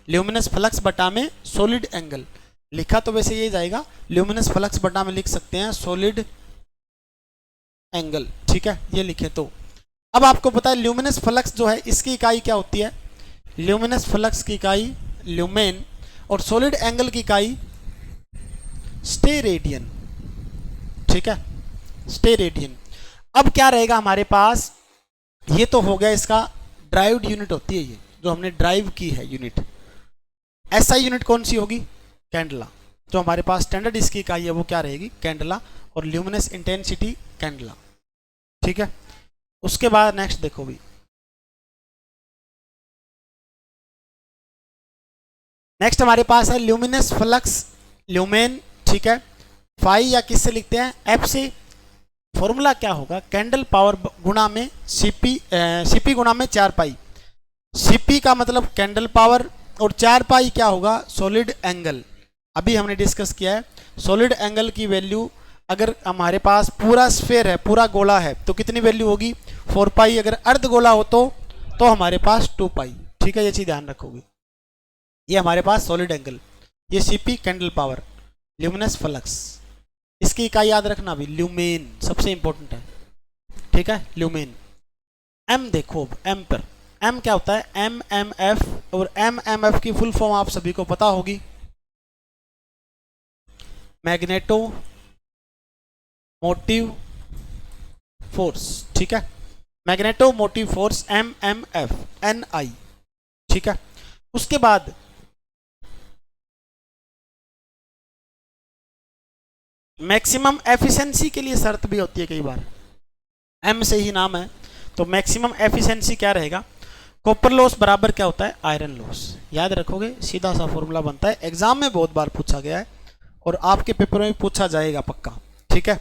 ल्यूमिनस फ्लक्स बटा में सॉलिड एंगल। लिखा तो वैसे ये जाएगा, ल्यूमिनस फ्लक्स बटा में लिख सकते हैं सॉलिड एंगल। ठीक है, ये लिखे तो। अब आपको पता है ल्यूमिनस फ्लक्स जो है इसकी इकाई क्या होती है, ल्यूमिनस फ्लक्स की इकाई ल्यूमेन, और सॉलिड एंगल की इकाई स्टेरेडियन। ठीक है, स्टेरेडियन। अब क्या रहेगा हमारे पास, ये तो हो गया इसका ड्राइव्ड यूनिट होती है, ये जो हमने ड्राइव की है यूनिट। एसआई यूनिट कौन सी होगी, कैंडला। जो हमारे पास स्टैंडर्ड इसकी इकाई है वो क्या रहेगी, कैंडला, और ल्यूमिनस इंटेंसिटी कैंडला। ठीक है, उसके बाद नेक्स्ट देखो भी, नेक्स्ट हमारे पास है ल्यूमिनस फ्लक्स ल्यूमेन। ठीक है, फाई या किससे लिखते हैं, एफ से। फॉर्मूला क्या होगा, कैंडल पावर गुणा में सीपी गुणा में 4 पाई। सीपी का मतलब कैंडल पावर, और 4 पाई क्या होगा, सॉलिड एंगल। अभी हमने डिस्कस किया है, सॉलिड एंगल की वैल्यू अगर हमारे पास पूरा स्फेयर है, पूरा गोला है, तो कितनी वैल्यू होगी, 4 पाई। अगर अर्ध गोला हो तो हमारे पास 2 पाई। ठीक है, ये चीज़ ध्यान रखोगे। ये हमारे पास सॉलिड एंगल, ये CP candle power, luminous flux, इसकी इकाई याद रखना भी, ल्यूमेन सबसे इंपॉर्टेंट है। ठीक है, ल्यूमेन। एम देखो, एम पर, एम क्या होता है, एम एम एफ, और एम एम एफ की फुल फॉर्म आप सभी को पता होगी, मैग्नेटो मोटिव फोर्स। ठीक है, magneto motive force, M M F, N I. ठीक है, उसके बाद मैक्सिमम एफिशिएंसी के लिए शर्त भी होती है कई बार, एम से ही नाम है, तो मैक्सिमम एफिशिएंसी क्या रहेगा, कॉपर लॉस बराबर क्या होता है, आयरन लॉस। याद रखोगे, सीधा सा फॉर्मूला बनता है, एग्जाम में बहुत बार पूछा गया है और आपके पेपर में पूछा जाएगा पक्का। ठीक है,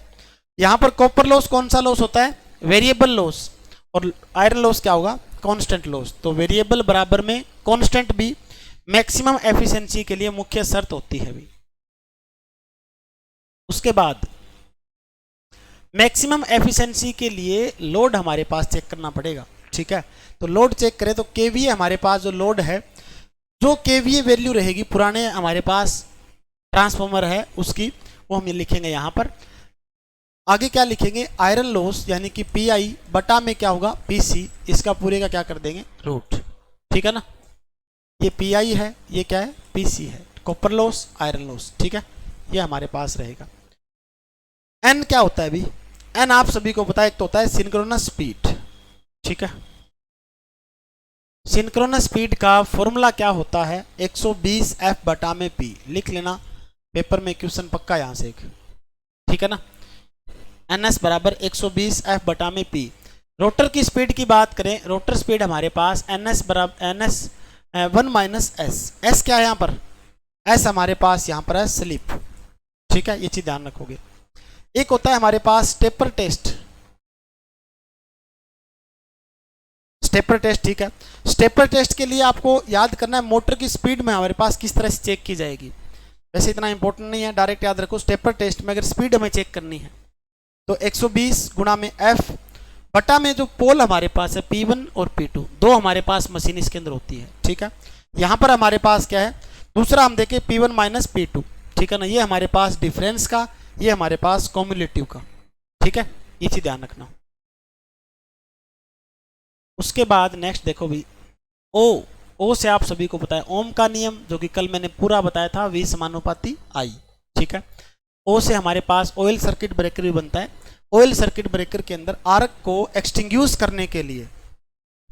यहाँ पर कॉपर लॉस कौन सा लॉस होता है, वेरिएबल लॉस, और आयरन लॉस क्या होगा, कांस्टेंट लॉस। तो वेरिएबल बराबर में कांस्टेंट भी मैक्सिमम एफिशिएंसी के लिए मुख्य शर्त होती है भी। उसके बाद मैक्सिमम एफिशिएंसी के लिए लोड हमारे पास चेक करना पड़ेगा। ठीक है, तो लोड चेक करें तो केवीए हमारे पास जो लोड है, जो केवीए वैल्यू रहेगी पुराने हमारे पास ट्रांसफॉर्मर है उसकी, वो हम लिखेंगे यहाँ पर। आगे क्या लिखेंगे, आयरन लॉस यानी कि पीआई बटा में क्या होगा, पीसी, इसका पूरे का क्या कर देंगे, रूट। ठीक है ना, ये पीआई है, ये क्या है, पीसी है, कॉपर लॉस, आयरन लॉस। ठीक है, ये हमारे पास रहेगा। एन क्या होता है अभी, एन आप सभी को पता है, एक तो होता है सिंक्रोनस स्पीड। ठीक है, सिंक्रोनस स्पीड का फॉर्मूला क्या होता है, 120 एफ बटा में पी। लिख लेना, पेपर में क्वेश्चन पक्का यहाँ से एक। ठीक है ना, एन एस बराबर 120 एफ बटा में पी। रोटर की स्पीड की बात करें, रोटर स्पीड हमारे पास एन एस बराबर N S 1 minus S. S क्या है यहाँ पर, एस हमारे पास यहाँ पर है स्लिप। ठीक है, ये चीज ध्यान रखोगे। एक होता है हमारे पास टेपर टेस्ट, स्टेपर टेस्ट, ठीक है। स्टेपर टेस्ट के लिए आपको याद करना है मोटर की स्पीड में हमारे पास किस तरह से चेक की जाएगी। वैसे इतना इंपॉर्टेंट नहीं है, डायरेक्ट याद रखो। स्टेपर टेस्ट में अगर स्पीड हमें चेक करनी है तो 120 गुणा में एफ बटा में जो पोल हमारे पास है P1 और P2, दो हमारे पास मशीन इसके अंदर होती है, ठीक है। यहाँ पर हमारे पास क्या है, दूसरा हम देखें P1 माइनस P2, ठीक है ना। ये हमारे पास डिफरेंस का, ये हमारे पास कॉम्युलेटिव का, ठीक है। ये चीज ध्यान रखना। उसके बाद नेक्स्ट देखो भी ओ से आप सभी को पता है ओम का नियम, जो कि कल मैंने पूरा बताया था, V समानुपाती I, ठीक है। ओ से हमारे पास ऑयल सर्किट ब्रेकर भी बनता है। ऑयल सर्किट ब्रेकर के अंदर आर्क को एक्सटिंग्यूश करने के लिए,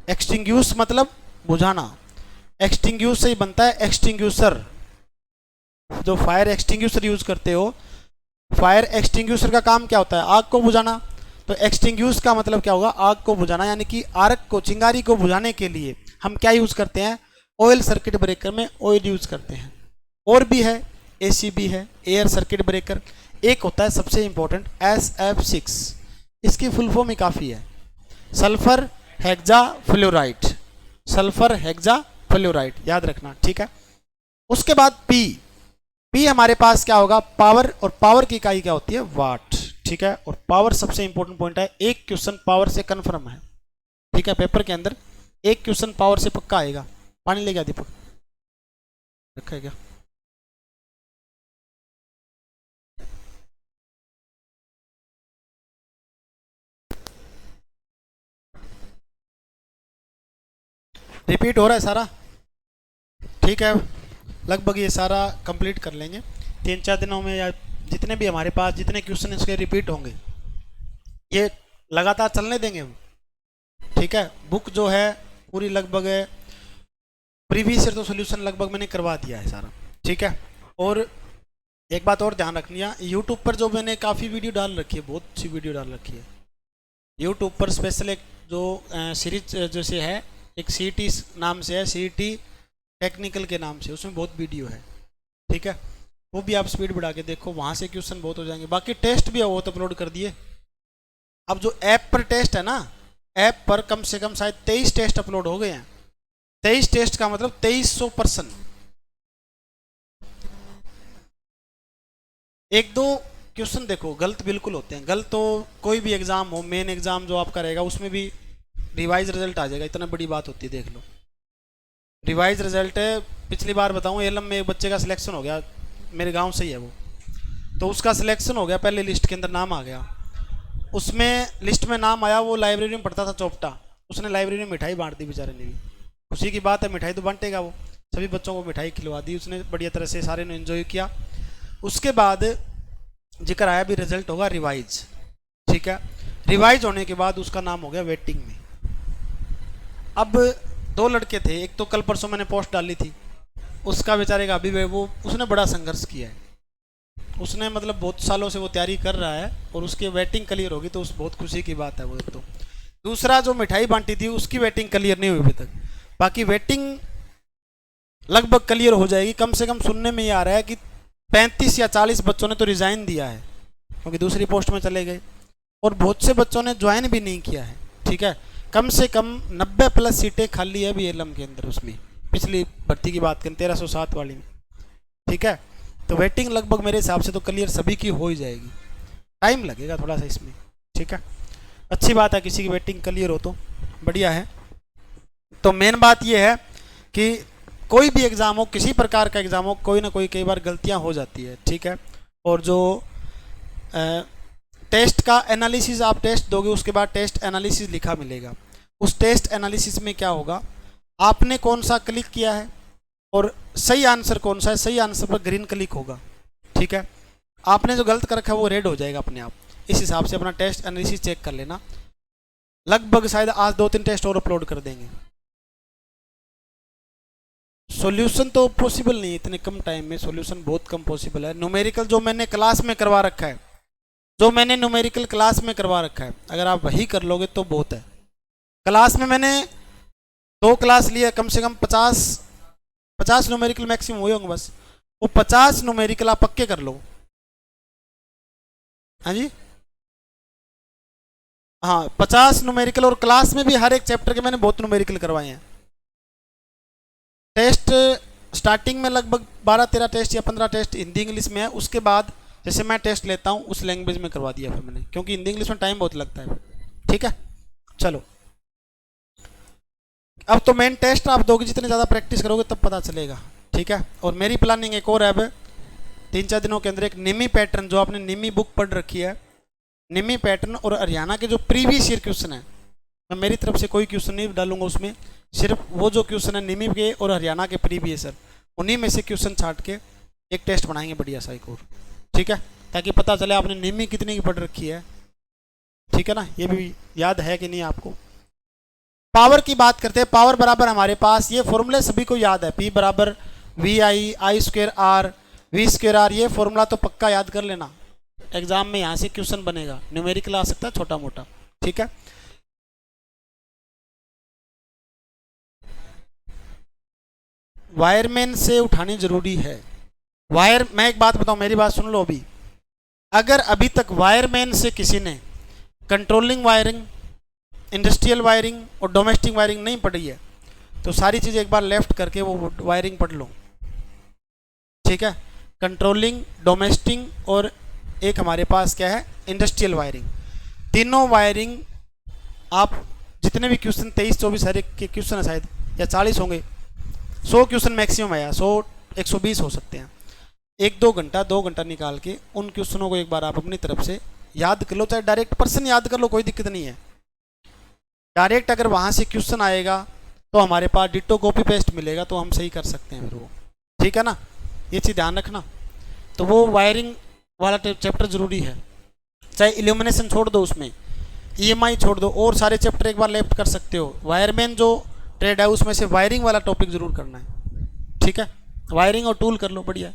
एक्सटिंग्यूश मतलब बुझाना, एक्सटिंग्यूश से ही बनता है एक्सटिंग्यूशर। जो फायर एक्सटिंग्यूशर यूज करते हो, फायर एक्सटिंग्यूशर का काम क्या होता है, आग को बुझाना। तो एक्सटिंग्यूश का मतलब क्या होगा, आग को बुझाना, यानी कि आर्क को, चिंगारी को बुझाने के लिए हम क्या यूज करते हैं, ऑयल सर्किट ब्रेकर में ऑयल यूज करते हैं। और भी है, ACB है, एयर सर्किट ब्रेकर। एक होता है सबसे इंपॉर्टेंट SF6, इसकी फुल फॉर्म ही काफी है, sulphur hexa fluoride, sulphur hexa fluoride, याद रखना, ठीक है। उसके बाद P हमारे पास क्या होगा, पावर, और पावर की इकाई क्या होती है, वाट, ठीक है। और पावर सबसे इंपॉर्टेंट पॉइंट है, एक क्वेश्चन पावर से कन्फर्म है, ठीक है। पेपर के अंदर एक क्वेश्चन पावर से पक्का आएगा। पानी ले गया दीपक, रखा है क्या? रिपीट हो रहा है सारा, ठीक है। लगभग ये सारा कंप्लीट कर लेंगे 3-4 दिनों में, या जितने भी हमारे पास जितने क्वेश्चन इसके रिपीट होंगे ये लगातार चलने देंगे हम, ठीक है। बुक जो है पूरी लगभग है, प्रीवियस ईयर तो सोल्यूशन लगभग मैंने करवा दिया है सारा, ठीक है। और एक बात और ध्यान रखनी है, यूट्यूब पर जो मैंने काफ़ी वीडियो डाल रखी है, बहुत सी वीडियो डाल रखी है यूट्यूब पर। स्पेशल एक जो सीरीज जैसे है, एक CET नाम से है, CET टेक्निकल के नाम से, उसमें बहुत वीडियो है, ठीक है। वो भी आप स्पीड बढ़ा के देखो, वहाँ से क्वेश्चन बहुत हो जाएंगे। बाकी टेस्ट भी है वो तो अपलोड कर दिए। अब जो ऐप पर टेस्ट है ना, ऐप पर कम से कम शायद 23 टेस्ट अपलोड हो गए हैं। 23 टेस्ट का मतलब 2300 पर्सन। एक दो क्वेश्चन देखो गलत बिल्कुल होते हैं, गलत तो कोई भी एग्जाम हो, मेन एग्जाम जो आपका रहेगा उसमें भी रिवाइज रिजल्ट आ जाएगा, इतना बड़ी बात होती है, देख लो। रिवाइज रिजल्ट है, पिछली बार बताऊं, एलम में एक बच्चे का सिलेक्शन हो गया, मेरे गांव से ही है वो, तो उसका सिलेक्शन हो गया, पहले लिस्ट के अंदर नाम आ गया। उसमें लिस्ट में नाम आया, वो लाइब्रेरी में पढ़ता था चौपटा, उसने लाइब्रेरी में मिठाई बांट दी बेचारे ने भी। खुशी की बात है, मिठाई तो बांटेगा वो, सभी बच्चों को मिठाई खिलवा दी उसने, बढ़िया तरह से सारे ने एंजॉय किया। उसके बाद जिक्र आया भी रिजल्ट होगा रिवाइज, ठीक है। रिवाइज होने के बाद उसका नाम हो गया वेटिंग में। अब 2 लड़के थे, एक तो कल परसों मैंने पोस्ट डाली थी, उसका बेचारे का अभी वो, उसने बड़ा संघर्ष किया है, उसने मतलब बहुत सालों से वो तैयारी कर रहा है, और उसकी वेटिंग क्लियर होगी तो उस बहुत खुशी की बात है वो। एक तो दूसरा जो मिठाई बांटी थी उसकी वेटिंग क्लियर नहीं हुई अभी तक, बाकी वेटिंग लगभग क्लियर हो जाएगी। कम से कम सुनने में ये आ रहा है कि 35 या 40 बच्चों ने तो रिजाइन दिया है क्योंकि दूसरी पोस्ट में चले गए, और बहुत से बच्चों ने ज्वाइन भी नहीं किया है, ठीक है। कम से कम 90+ सीटें खाली है अभी एलम के अंदर, उसमें पिछली भर्ती की बात करें 1307 वाली में, ठीक है। तो वेटिंग लगभग मेरे हिसाब से तो क्लियर सभी की हो ही जाएगी, टाइम लगेगा थोड़ा सा इसमें, ठीक है। अच्छी बात है, किसी की वेटिंग क्लियर हो तो बढ़िया है। तो मेन बात यह है कि कोई भी एग्ज़ाम हो, किसी प्रकार का एग्ज़ाम हो, कोई ना कोई कई बार गलतियां हो जाती है, ठीक है। और जो टेस्ट का एनालिसिस आप टेस्ट दोगे, उसके बाद टेस्ट एनालिसिस लिखा मिलेगा। उस टेस्ट एनालिसिस में क्या होगा, आपने कौन सा क्लिक किया है और सही आंसर कौन सा है, सही आंसर पर ग्रीन क्लिक होगा, ठीक है। आपने जो गलत कर रखा है वो रेड हो जाएगा अपने आप। इस हिसाब से अपना टेस्ट एनालिसिस चेक कर लेना। लगभग शायद आज 2-3 टेस्ट और अपलोड कर देंगे। सॉल्यूशन तो पॉसिबल नहीं है इतने कम टाइम में, सॉल्यूशन बहुत कम पॉसिबल है। न्यूमेरिकल जो मैंने क्लास में करवा रखा है, जो मैंने न्यूमेरिकल क्लास में करवा रखा है, अगर आप वही कर लोगे तो बहुत है। क्लास में मैंने 2 क्लास लिए, कम से कम 50 न्यूमेरिकल मैक्सिमम हुए होंगे बस। वो 50 न्यूमेरिकल आप पक्के कर लो। हाँ जी, हाँ 50 न्यूमेरिकल, और क्लास में भी हर एक चैप्टर के मैंने बहुत न्यूमेरिकल करवाए हैं। टेस्ट स्टार्टिंग में लगभग 12-13 टेस्ट या 15 टेस्ट हिंदी इंग्लिश में है, उसके बाद जैसे मैं टेस्ट लेता हूँ उस लैंग्वेज में करवा दिया फिर मैंने, क्योंकि हिंदी इंग्लिश में टाइम बहुत लगता है। ठीक है, चलो अब तो मेन टेस्ट आप दोगे, जितने ज़्यादा प्रैक्टिस करोगे तब पता चलेगा। ठीक है, और मेरी प्लानिंग एक और है, अब 3-4 दिनों के अंदर एक निमी पैटर्न, जो आपने निमी बुक पढ़ रखी है, निमी पैटर्न और हरियाणा के जो प्रीवियस ईयर क्वेश्चन है, मैं मेरी तरफ से कोई क्वेश्चन नहीं डालूंगा उसमें, सिर्फ वो जो क्वेश्चन है निमी के और हरियाणा के प्रीवियस ईयर, उन्हीं में से क्वेश्चन छाट के एक टेस्ट बनाएंगे बढ़िया सा एक और। ठीक है, ताकि पता चले आपने निमी कितनी की पढ़ रखी है। ठीक है ना, ये भी याद है कि नहीं आपको। पावर की बात करते हैं, पावर बराबर हमारे पास ये फॉर्मूले सभी को याद है, P बराबर V I, I square R, V square R, ये फॉर्मूला तो पक्का याद कर लेना, एग्जाम में यहाँ से क्वेश्चन बनेगा, न्यूमेरिकल आ सकता है छोटा मोटा। ठीक है, वायरमैन से उठानी जरूरी है। वायर, मैं एक बात बताऊं, मेरी बात सुन लो अभी, अगर अभी तक वायरमैन से किसी ने कंट्रोलिंग वायरिंग, इंडस्ट्रियल वायरिंग और डोमेस्टिक वायरिंग नहीं पढ़ी है तो सारी चीज़ एक बार लेफ्ट करके वो वायरिंग पढ़ लो। ठीक है, कंट्रोलिंग, डोमेस्टिक और एक हमारे पास क्या है, इंडस्ट्रियल वायरिंग। तीनों वायरिंग आप जितने भी क्वेश्चन 23-24 हर एक के क्वेश्चन है शायद, या 40 होंगे, 100 क्वेश्चन मैक्सिमम है, 100-120 हो सकते हैं। 1-2 घंटा 2 घंटा निकाल के उन क्वेश्चनों को एक बार आप अपनी तरफ से याद कर लो, चाहे डायरेक्ट पर्सन याद कर लो, कोई दिक्कत नहीं है। डायरेक्ट अगर वहाँ से क्वेश्चन आएगा तो हमारे पास डिट्टो कॉपी पेस्ट मिलेगा, तो हम सही कर सकते हैं फिर वो। ठीक है ना, ये चीज़ ध्यान रखना। तो वो वायरिंग वाला चैप्टर जरूरी है, चाहे इल्यूमिनेशन छोड़ दो, उसमें EMI छोड़ दो, और सारे चैप्टर एक बार लेफ्ट कर सकते हो। वायरमैन जो ट्रेड है उसमें से वायरिंग वाला टॉपिक जरूर करना है। ठीक है, वायरिंग और टूल कर लो, बढ़िया।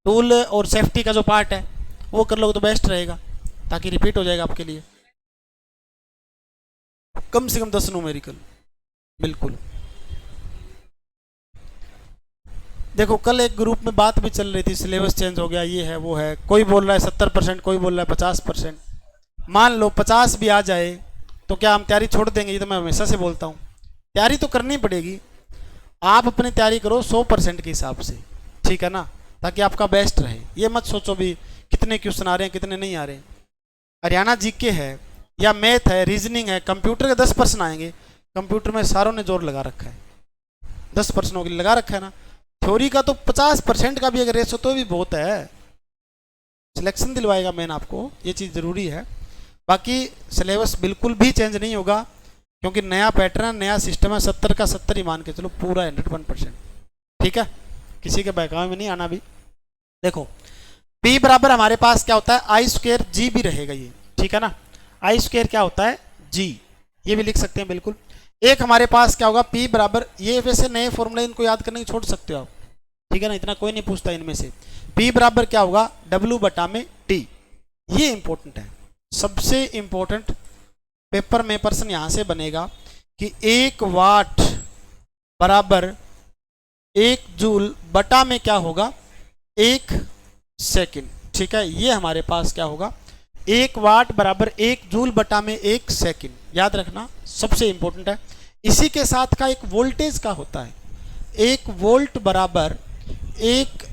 टूल और सेफ्टी का जो पार्ट है वो कर लो तो बेस्ट रहेगा, ताकि रिपीट हो जाएगा आपके लिए। कम से कम 10 न्यूमेरिकल, बिल्कुल। देखो कल एक ग्रुप में बात भी चल रही थी, सिलेबस चेंज हो गया, ये है वो है, कोई बोल रहा है 70%, कोई बोल रहा है 50%। मान लो 50 भी आ जाए तो क्या हम तैयारी छोड़ देंगे? ये तो मैं हमेशा से बोलता हूँ, तैयारी तो करनी पड़ेगी। आप अपनी तैयारी करो 100% के हिसाब से, ठीक है ना, ताकि आपका बेस्ट रहे। ये मत सोचो भी कितने क्वेश्चन आ रहे हैं कितने नहीं आ रहे हैं। हरियाणा जीके है या मैथ है, रीजनिंग है, कंप्यूटर के 10% आएंगे। कंप्यूटर में सारों ने जोर लगा रखा है, 10% के लिए लगा रखा है ना। थ्योरी का तो 50% का भी अगर रेस हो तो भी बहुत है, सिलेक्शन दिलवाएगा मेन आपको, ये चीज़ ज़रूरी है। बाकी सिलेबस बिल्कुल भी चेंज नहीं होगा, क्योंकि नया पैटर्न नया सिस्टम है। 70 का 70 ही मान के चलो, पूरा 101%, ठीक है, किसी के बहकावे में नहीं आना भी। देखो P बराबर हमारे पास क्या होता है, आई स्क्वेयर जी भी रहेगा ये, ठीक है ना। आई स्क्वेयर क्या होता है, जी, ये भी लिख सकते हैं बिल्कुल। एक हमारे पास क्या होगा, P बराबर, ये वैसे नए फॉर्मूले, इनको याद करने की छोड़ सकते हो आप, ठीक है ना, इतना कोई नहीं पूछता इनमें से। P बराबर क्या होगा, W बटा में T। ये इंपॉर्टेंट है, सबसे इंपॉर्टेंट पेपर में प्रश्न यहां से बनेगा कि 1 वाट बराबर 1 जूल बटा में क्या होगा, 1 सेकंड, ठीक है। ये हमारे पास क्या होगा, 1 वाट बराबर 1 जूल बटा में 1 सेकंड, याद रखना, सबसे इंपॉर्टेंट है। इसी के साथ का एक वोल्टेज का होता है, 1 वोल्ट बराबर 1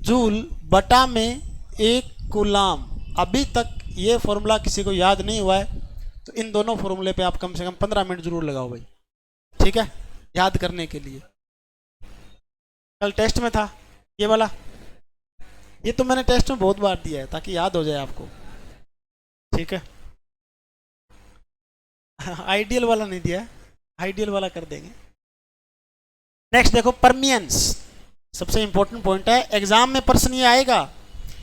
जूल बटा में 1 कूलाम। अभी तक ये फॉर्मूला किसी को याद नहीं हुआ है तो इन दोनों फॉर्मूले पे आप कम से कम 15 मिनट जरूर लगाओ भाई, ठीक है, याद करने के लिए। कल टेस्ट में था ये वाला, ये तो मैंने टेस्ट में बहुत बार दिया है ताकि याद हो जाए आपको, ठीक है। आइडियल वाला नहीं दिया है, आइडियल वाला कर देंगे। नेक्स्ट देखो, परमियंस, सबसे इंपॉर्टेंट पॉइंट है। एग्जाम में प्रश्न ये आएगा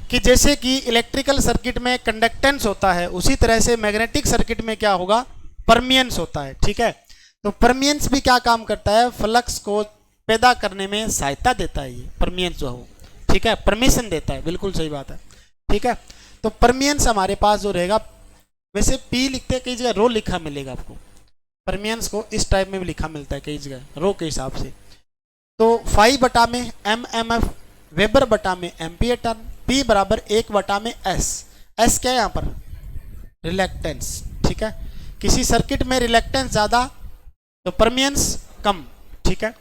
कि जैसे कि इलेक्ट्रिकल सर्किट में कंडक्टेंस होता है, उसी तरह से मैग्नेटिक सर्किट में क्या होगा, परमियंस होता है, ठीक है। तो परमियंस भी क्या काम करता है, फ्लक्स को पैदा करने में सहायता देता है ये परमियंस जो हो, ठीक है, परमिशन देता है, बिल्कुल सही बात है, ठीक है। तो परमियंस हमारे पास जो रहेगा, वैसे P लिखते हैं कई जगह रो लिखा मिलेगा आपको, परमियंस को इस टाइप में भी लिखा मिलता है कई जगह रो के हिसाब से। तो फाई बटा में MMF, वेबर बटा में एम्पियर टर्न, P बराबर 1 बटा में S। S क्या है यहाँ पर, रिलेक्टेंस, ठीक है। किसी सर्किट में रिलेक्टेंस ज़्यादा तो परमियंस कम, ठीक है।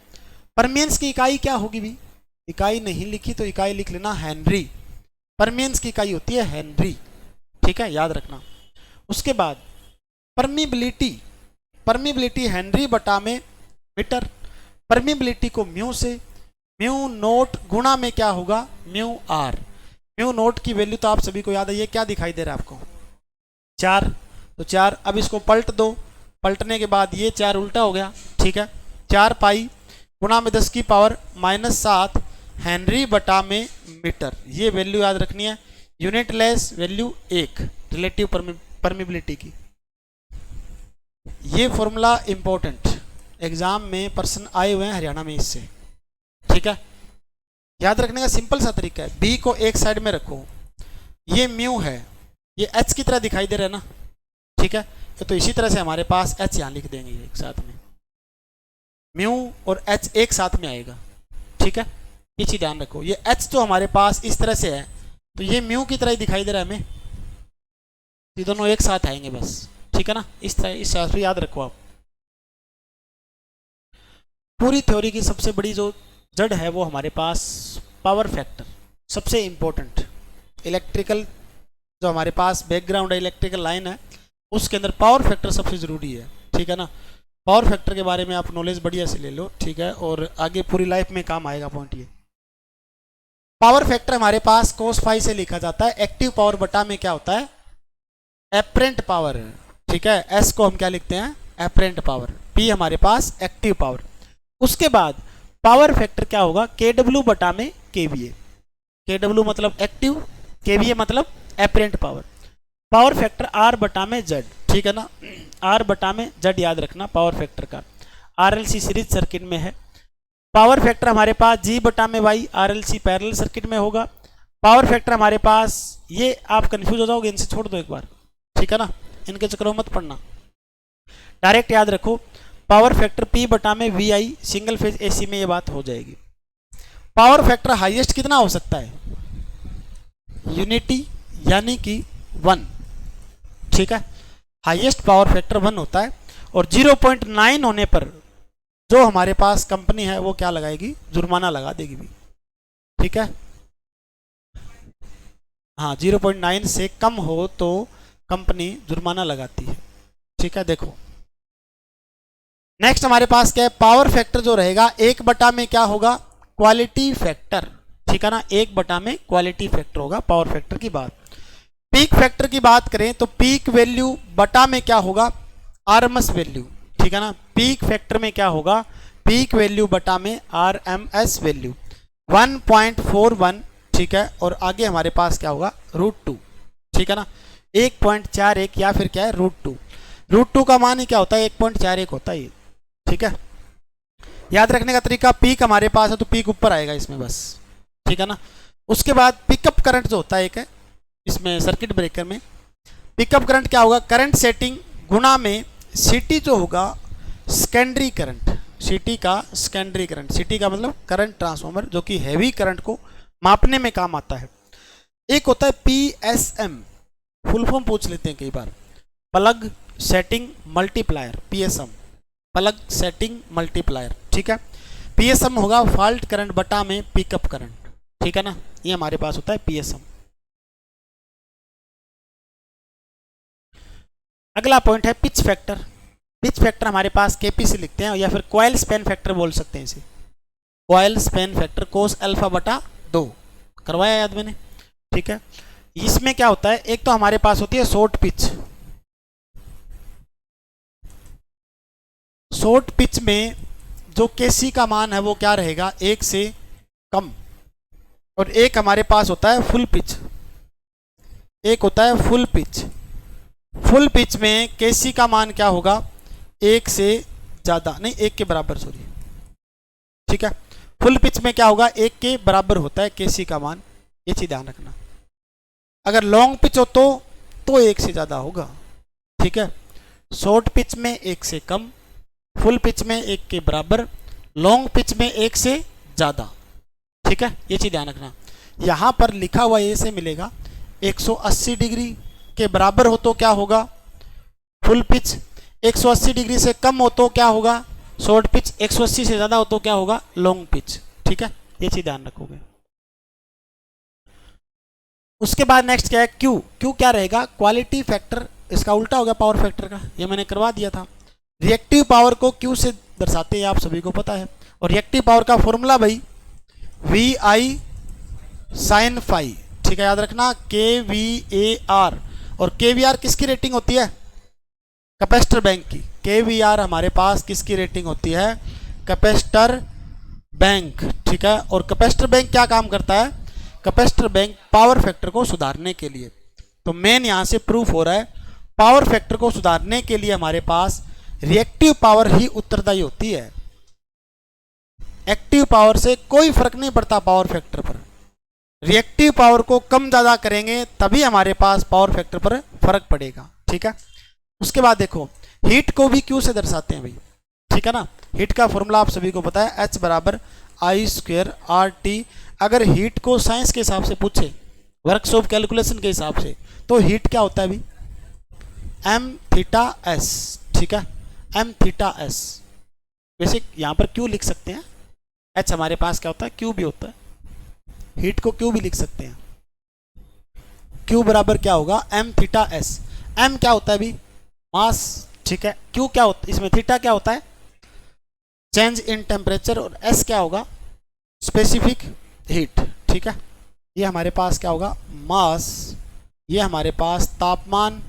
परमियंस की इकाई क्या होगी भी, इकाई नहीं लिखी तो इकाई लिख लेना हेनरी। परमियंस की इकाई होती है हेनरी, ठीक है, याद रखना। उसके बाद परमिबिलिटी, परमिबिलिटी हेनरी बटा में मीटर। परमिबिलिटी को म्यू से, म्यू नोट गुणा में क्या होगा, म्यू आर। म्यू नोट की वैल्यू तो आप सभी को याद है, ये क्या दिखाई दे रहा है आपको, 4, तो 4। अब इसको पलट दो, पलटने के बाद ये 4 उल्टा हो गया, ठीक है। 4 पाई गुणा में 10 की पावर -7 हेनरी बटा में मीटर, ये वैल्यू याद रखनी है। Unit less value 1 relative permeability की। ये फॉर्मूला इंपॉर्टेंट, एग्जाम में पर्सन आए हुए हैं हरियाणा में इससे, ठीक है। याद रखने का सिंपल सा तरीका है, बी को एक साइड में रखो, ये म्यू है, ये एच की तरह दिखाई दे रहा है ना, ठीक है। तो इसी तरह से हमारे पास एच यहाँ लिख देंगे एक साथ में, म्यू और एच एक साथ में आएगा, ठीक है। ये चीज ध्यान रखो, ये एच तो हमारे पास इस तरह से है, तो ये म्यू की तरह ही दिखाई दे रहा है हमें, ये दोनों एक साथ आएंगे बस, ठीक है ना। इस तरह, इस तरह से याद रखो आप। पूरी थ्योरी की सबसे बड़ी जो जड़ है वो हमारे पास पावर फैक्टर, सबसे इंपॉर्टेंट। इलेक्ट्रिकल जो हमारे पास बैकग्राउंड है, इलेक्ट्रिकल लाइन है, उसके अंदर पावर फैक्टर सबसे ज़रूरी है, ठीक है ना। पावर फैक्टर के बारे में आप नॉलेज बढ़िया से ले लो, ठीक है, और आगे पूरी लाइफ में काम आएगा पॉइंट ये। पावर फैक्टर हमारे पास cos फाई से लिखा जाता है, एक्टिव पावर बटा में क्या होता है, एपरेंट पावर, ठीक है। एस को हम क्या लिखते हैं, एपरेंट पावर, पी हमारे पास एक्टिव पावर। उसके बाद पावर फैक्टर क्या होगा, KW बटा में KVA। KW मतलब एक्टिव, KVA मतलब apparent power. Power factor R बटा में Z, ठीक है ना, R बटा में Z याद रखना पावर फैक्टर का। RLC सीरीज सर्किट में है। पावर फैक्टर हमारे पास G बटा में Y, RLC पैरेलल सर्किट में होगा। पावर फैक्टर हमारे पास, ये आप कंफ्यूज हो जाओगे, इनसे छोड़ दो एक बार, ठीक है ना, इनके चक्करों मत पड़ना, डायरेक्ट याद रखो। पावर फैक्टर P बटा में VI, सिंगल फेज AC में ये बात हो जाएगी। पावर फैक्टर हाईएस्ट कितना हो सकता है, यूनिटी यानी कि 1, ठीक है। हाईएस्ट पावर फैक्टर 1 होता है, और 0.9 होने पर जो हमारे पास कंपनी है वो क्या लगाएगी, जुर्माना लगा देगी भी, ठीक है। हाँ, 0.9 से कम हो तो कंपनी जुर्माना लगाती है, ठीक है। देखो नेक्स्ट हमारे पास क्या है, पावर फैक्टर जो रहेगा 1 बटा में क्या होगा, क्वालिटी फैक्टर, ठीक है ना, 1 बटा में क्वालिटी फैक्टर होगा पावर फैक्टर की बात। पीक फैक्टर की बात करें तो पीक वैल्यू बटा में क्या होगा, आरएमएस वैल्यू, ठीक है ना। पीक फैक्टर में क्या होगा, पीक वैल्यू बटा में आरएमएस वैल्यू 1.41, ठीक है। और आगे हमारे पास क्या होगा, √2, ठीक है ना, 1.41 या फिर क्या है √2। √2 का मान ही क्या होता है, 1.41 होता है ये, ठीक है। याद रखने का तरीका, पीक हमारे पास है तो पीक ऊपर आएगा इसमें बस, ठीक है ना। उसके बाद पिकअप करंट जो होता है एक है इसमें सर्किट ब्रेकर में, पिकअप करंट क्या होगा, करंट सेटिंग गुणा में सीटी जो होगा सेकेंडरी करंट, सीटी का सेकेंडरी करंट, सीटी का मतलब करंट ट्रांसफार्मर जो कि हैवी करंट को मापने में काम आता है। एक होता है PSM, फुल फॉर्म पूछ लेते हैं कई बार, plug setting multiplier, PSM, plug setting multiplier, ठीक है। PSM होगा फॉल्ट करंट बटा में पिकअप करंट, ठीक है ना, ये हमारे पास होता है PSM। अगला पॉइंट है पिच फैक्टर। पिच फैक्टर हमारे पास KP से लिखते हैं, या फिर कॉइल स्पैन फैक्टर बोल सकते हैं इसे, coil span factor cos alpha बटा 2, करवाया याद मैंने, ठीक है। इसमें क्या होता है, एक तो हमारे पास होती है शॉर्ट पिच, शॉर्ट पिच में जो KC का मान है वो क्या रहेगा, 1 से कम। और एक हमारे पास होता है फुल पिच, एक होता है फुल पिच। फुल पिच में KC का मान क्या होगा, 1 से ज़्यादा, नहीं 1 के बराबर, सॉरी, ठीक है। फुल पिच में क्या होगा, 1 के बराबर होता है KC का मान, ये चीज़ ध्यान रखना। अगर लॉन्ग पिच हो तो 1 से ज़्यादा होगा, ठीक है। शॉर्ट पिच में 1 से कम, फुल पिच में 1 के बराबर, लॉन्ग पिच में 1 से ज़्यादा, ठीक है, ये चीज़ ध्यान रखना। यहाँ पर लिखा हुआ ये से मिलेगा 180 डिग्री के बराबर हो तो क्या होगा, फुल पिच, 180 डिग्री से कम हो तो क्या होगा शॉर्ट पिच, 180 से ज्यादा हो तो क्या होगा लॉन्ग पिच। ठीक है, ये चीज ध्यान रखोगे। उसके बाद नेक्स्ट क्या है क्यू। क्यू क्या रहेगा क्वालिटी फैक्टर, इसका उल्टा हो गया पावर फैक्टर का, ये मैंने करवा दिया था। रिएक्टिव पावर को क्यू से दर्शाते हैं, आप सभी को पता है। और रिएक्टिव पावर का फॉर्मूला भाई वी आई साइन फाई। ठीक है, याद रखना के वी ए आर। और के वी आर किसकी रेटिंग होती है कैपेसिटर बैंक की। के वी आर हमारे पास किसकी रेटिंग होती है कैपेसिटर बैंक। ठीक है, और कैपेसिटर बैंक क्या काम करता है, कैपेसिटर बैंक पावर फैक्टर को सुधारने के लिए। तो मेन यहां से प्रूफ हो रहा है पावर फैक्टर को सुधारने के लिए हमारे पास रिएक्टिव पावर ही उत्तरदायी होती है। एक्टिव पावर से कोई फर्क नहीं पड़ता पावर फैक्टर पर। रिएक्टिव पावर को कम ज़्यादा करेंगे तभी हमारे पास पावर फैक्टर पर फर्क पड़ेगा। ठीक है, उसके बाद देखो हीट को भी क्यू से दर्शाते हैं भाई। ठीक है ना, हीट का फॉर्मूला आप सभी को पता है H बराबर आई स्क्वेयर आर टी। अगर हीट को साइंस के हिसाब से पूछे वर्कशॉप कैलकुलेशन के हिसाब से तो हीट क्या होता है अभी एम थीटा एस। ठीक है, एम थीटा एस। वैसे यहाँ पर क्यू लिख सकते हैं, एच हमारे पास क्या होता है क्यू भी होता है, हीट को क्यू भी लिख सकते हैं। क्यू बराबर क्या होगा एम थीटा एस। एम क्या होता है अभी मास। ठीक है, क्यू क्या होता है इसमें थीटा क्या होता है चेंज इन टेम्परेचर, और एस क्या होगा स्पेसिफिक हीट। ठीक है, ये हमारे पास क्या होगा मास, ये हमारे पास तापमान,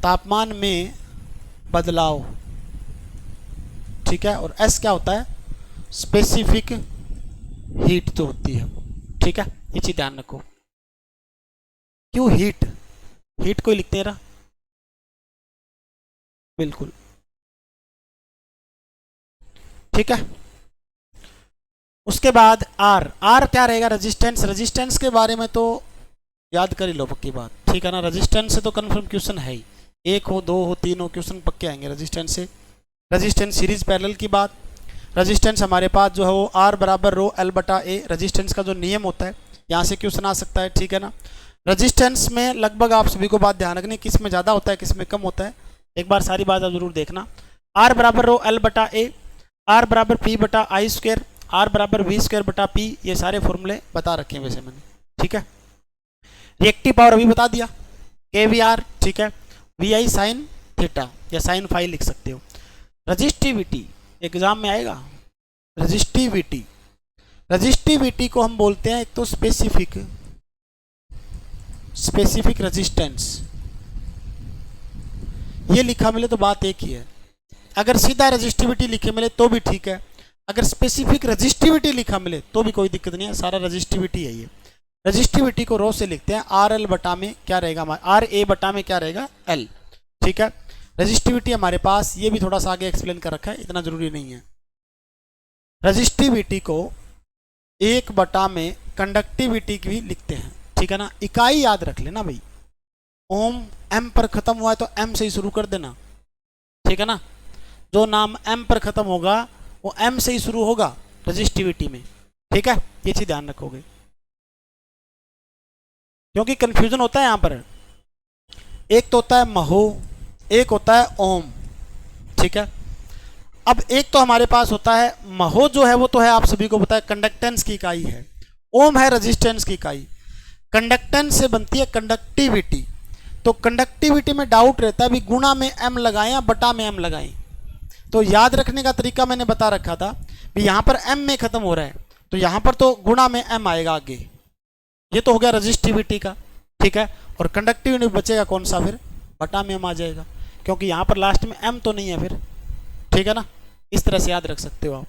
तापमान में बदलाव। ठीक है, और एस क्या होता है स्पेसिफिक हीट जो होती है। ठीक है, ये चीज ध्यान रखो। क्यों हीट, हीट को ही लिखते हैं ना बिल्कुल। ठीक है, उसके बाद आर। आर क्या रहेगा रेजिस्टेंस। रेजिस्टेंस के बारे में तो याद कर ही लो पक्की बात। ठीक है ना, रेजिस्टेंस से तो कंफर्म क्वेश्चन है ही, एक हो दो हो तीन हो क्वेश्चन पक्के आएंगे रेजिस्टेंस से। रेजिस्टेंस सीरीज पैरेलल की बात। रेजिस्टेंस हमारे पास जो है वो आर बराबर रो एल बटा ए, रेजिस्टेंस का जो नियम होता है यहाँ से क्वेश्चन आ सकता है। ठीक है ना, रेजिस्टेंस में लगभग आप सभी को बात ध्यान रखनी किस में ज़्यादा होता है किस में कम होता है, एक बार सारी बात आप जरूर देखना। आर बराबर रो एल बटा ए, आर बराबर पी बटा आई स्क्वायर, आर बराबर वी स्क्वायर बटा पी, ये सारे फॉर्मूले बता रखे हैं वैसे मैंने। ठीक है, रिएक्टिव पावर अभी बता दिया के वी आर। ठीक है, वी आई साइन थीटा या साइन फाई लिख सकते हो। रजिस्टिविटी एग्जाम में आएगा, रजिस्टिविटी। रजिस्टिविटी को हम बोलते हैं एक तो स्पेसिफिक, स्पेसिफिक रेजिस्टेंस, ये लिखा मिले तो बात एक ही है। अगर सीधा रजिस्टिविटी लिखे मिले तो भी ठीक है, अगर स्पेसिफिक रजिस्टिविटी लिखा मिले तो भी कोई दिक्कत नहीं है, सारा रजिस्टिविटी है ये। रजिस्टिविटी को रो से लिखते हैं आर एल बटा में क्या रहेगा हमारा आर ए बटा में क्या रहेगा एल। ठीक है, रजिस्टिविटी हमारे पास ये भी थोड़ा सा आगे एक्सप्लेन कर रखा है, इतना जरूरी नहीं है। रजिस्टिविटी को एक बटा में कंडक्टिविटी भी लिखते हैं। ठीक है ना, इकाई याद रख लेना भाई, ओम एम पर खत्म हुआ है तो एम से ही शुरू कर देना। ठीक है ना, जो नाम एम पर खत्म होगा वो एम से ही शुरू होगा रजिस्टिविटी में। ठीक है, ये चीज ध्यान रखोगे क्योंकि कंफ्यूजन होता है यहां पर। एक तो होता है महो, एक होता है ओम। ठीक है, अब एक तो हमारे पास होता है महो जो है वो तो है आप सभी को पता है कंडक्टेंस की इकाई है, ओम है रेजिस्टेंस की इकाई। कंडक्टेंस से बनती है कंडक्टिविटी, तो कंडक्टिविटी में डाउट रहता है भी गुणा में एम लगाएं या बटा में एम लगाएं। तो याद रखने का तरीका मैंने बता रखा था भी यहाँ पर एम में खत्म हो रहा है तो यहाँ पर तो गुणा में एम आएगा आगे, ये तो हो गया रजिस्टिविटी का। ठीक है, और कंडक्टिविटी बचेगा कौन सा फिर बटा में एम आ जाएगा, क्योंकि यहाँ पर लास्ट में एम तो नहीं है फिर। ठीक है ना, इस तरह से याद रख सकते हो आप।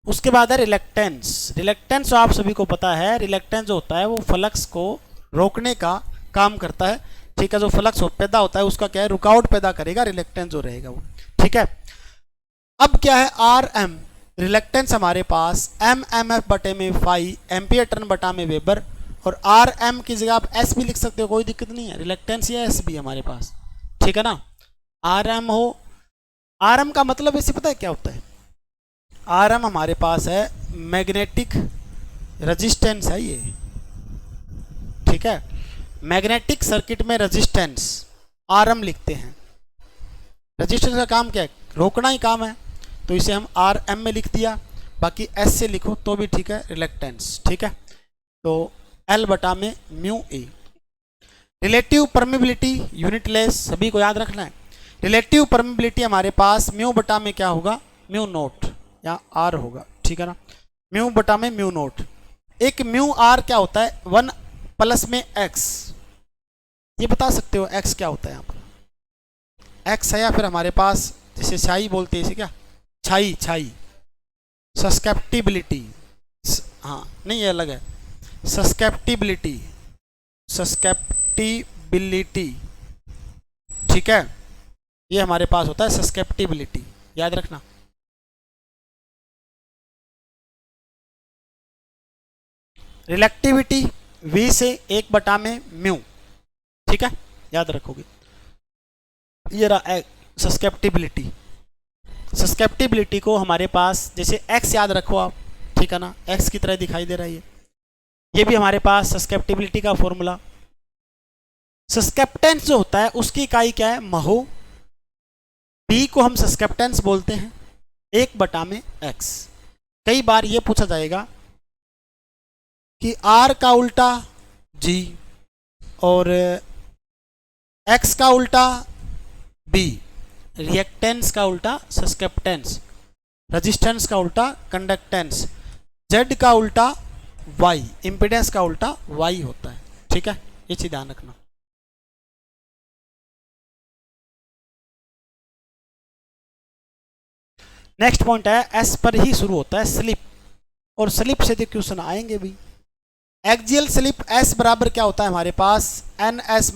उसके बाद है रिलेक्टेंस। रिलेक्टेंस आप सभी को पता है, रिलेक्टेंस जो होता है वो फ्लक्स को रोकने का काम करता है। ठीक है, जो फ्लक्स पैदा होता है उसका क्या है रुकावट पैदा करेगा, रिलेक्टेंस जो रहेगा वो। ठीक है, अब क्या है आर एम। रिलेक्टेंस हमारे पास एम एम एफ बटे में फाई एम्पियर टर्न बटा में वेबर, और आर एम की जगह आप एस भी लिख सकते हो, कोई दिक्कत नहीं है, रिलेक्टेंस या एस भी हमारे पास। ठीक है ना, आर एम हो, आर एम का मतलब ऐसे पता है क्या होता है, आर एम हमारे पास है मैग्नेटिक रेजिस्टेंस है ये। ठीक है, मैग्नेटिक सर्किट में रेजिस्टेंस आरएम लिखते हैं। रेजिस्टेंस का काम क्या है? रोकना ही काम है, तो इसे हम आर एम में लिख दिया। बाकी एस से लिखो तो भी ठीक है, रिलेक्टेंस, ठीक है। तो एल बटा में mu A. Relative permeability unitless, सभी को याद रखना है। रिलेटिव परमिबिलिटी हमारे पास म्यू बटा में क्या होगा? म्यू नोट या आर होगा, ठीक है ना। म्यू बटा में म्यू नोट। एक म्यू आर क्या होता है? 1 प्लस में एक्स। ये बता सकते हो एक्स क्या होता है? यहाँ पर एक्स है, या फिर हमारे पास जैसे छाई बोलते हैं, इसे क्या? छाई, छाई। सस्केप्टिबिलिटी, हाँ नहीं ये अलग है। सस्केप्टिबिलिटी, सस्केप्टिबिलिटी, ठीक है, ये हमारे पास होता है सस्केप्टिबिलिटी, याद रखना। रिलेक्टिविटी v से 1 बटा में म्यू, ठीक है, याद रखोगे। ये रहा सस्केप्टिबिलिटी। सस्केप्टिबिलिटी को हमारे पास जैसे x याद रखो आप, ठीक है ना, x की तरह दिखाई दे रहा है ये भी हमारे पास सस्केप्टिबिलिटी का फॉर्मूला। सस्केप्टेंस जो होता है उसकी इकाई क्या है? महो। p को हम सस्केप्टेंस बोलते हैं 1 बटा में x। कई बार ये पूछा जाएगा कि r का उल्टा g और x का उल्टा b, रिएक्टेंस का उल्टा सस्केप्टेंस, रेजिस्टेंस का उल्टा कंडक्टेंस, z का उल्टा y, इंपीडेंस का उल्टा y होता है, ठीक है, ये चीज ध्यान रखना। नेक्स्ट पॉइंट है s पर ही शुरू होता है स्लिप, और स्लिप से तो क्वेश्चन आएंगे भी। एक्सियल स्लिप s बराबर क्या होता है हमारे पास? NS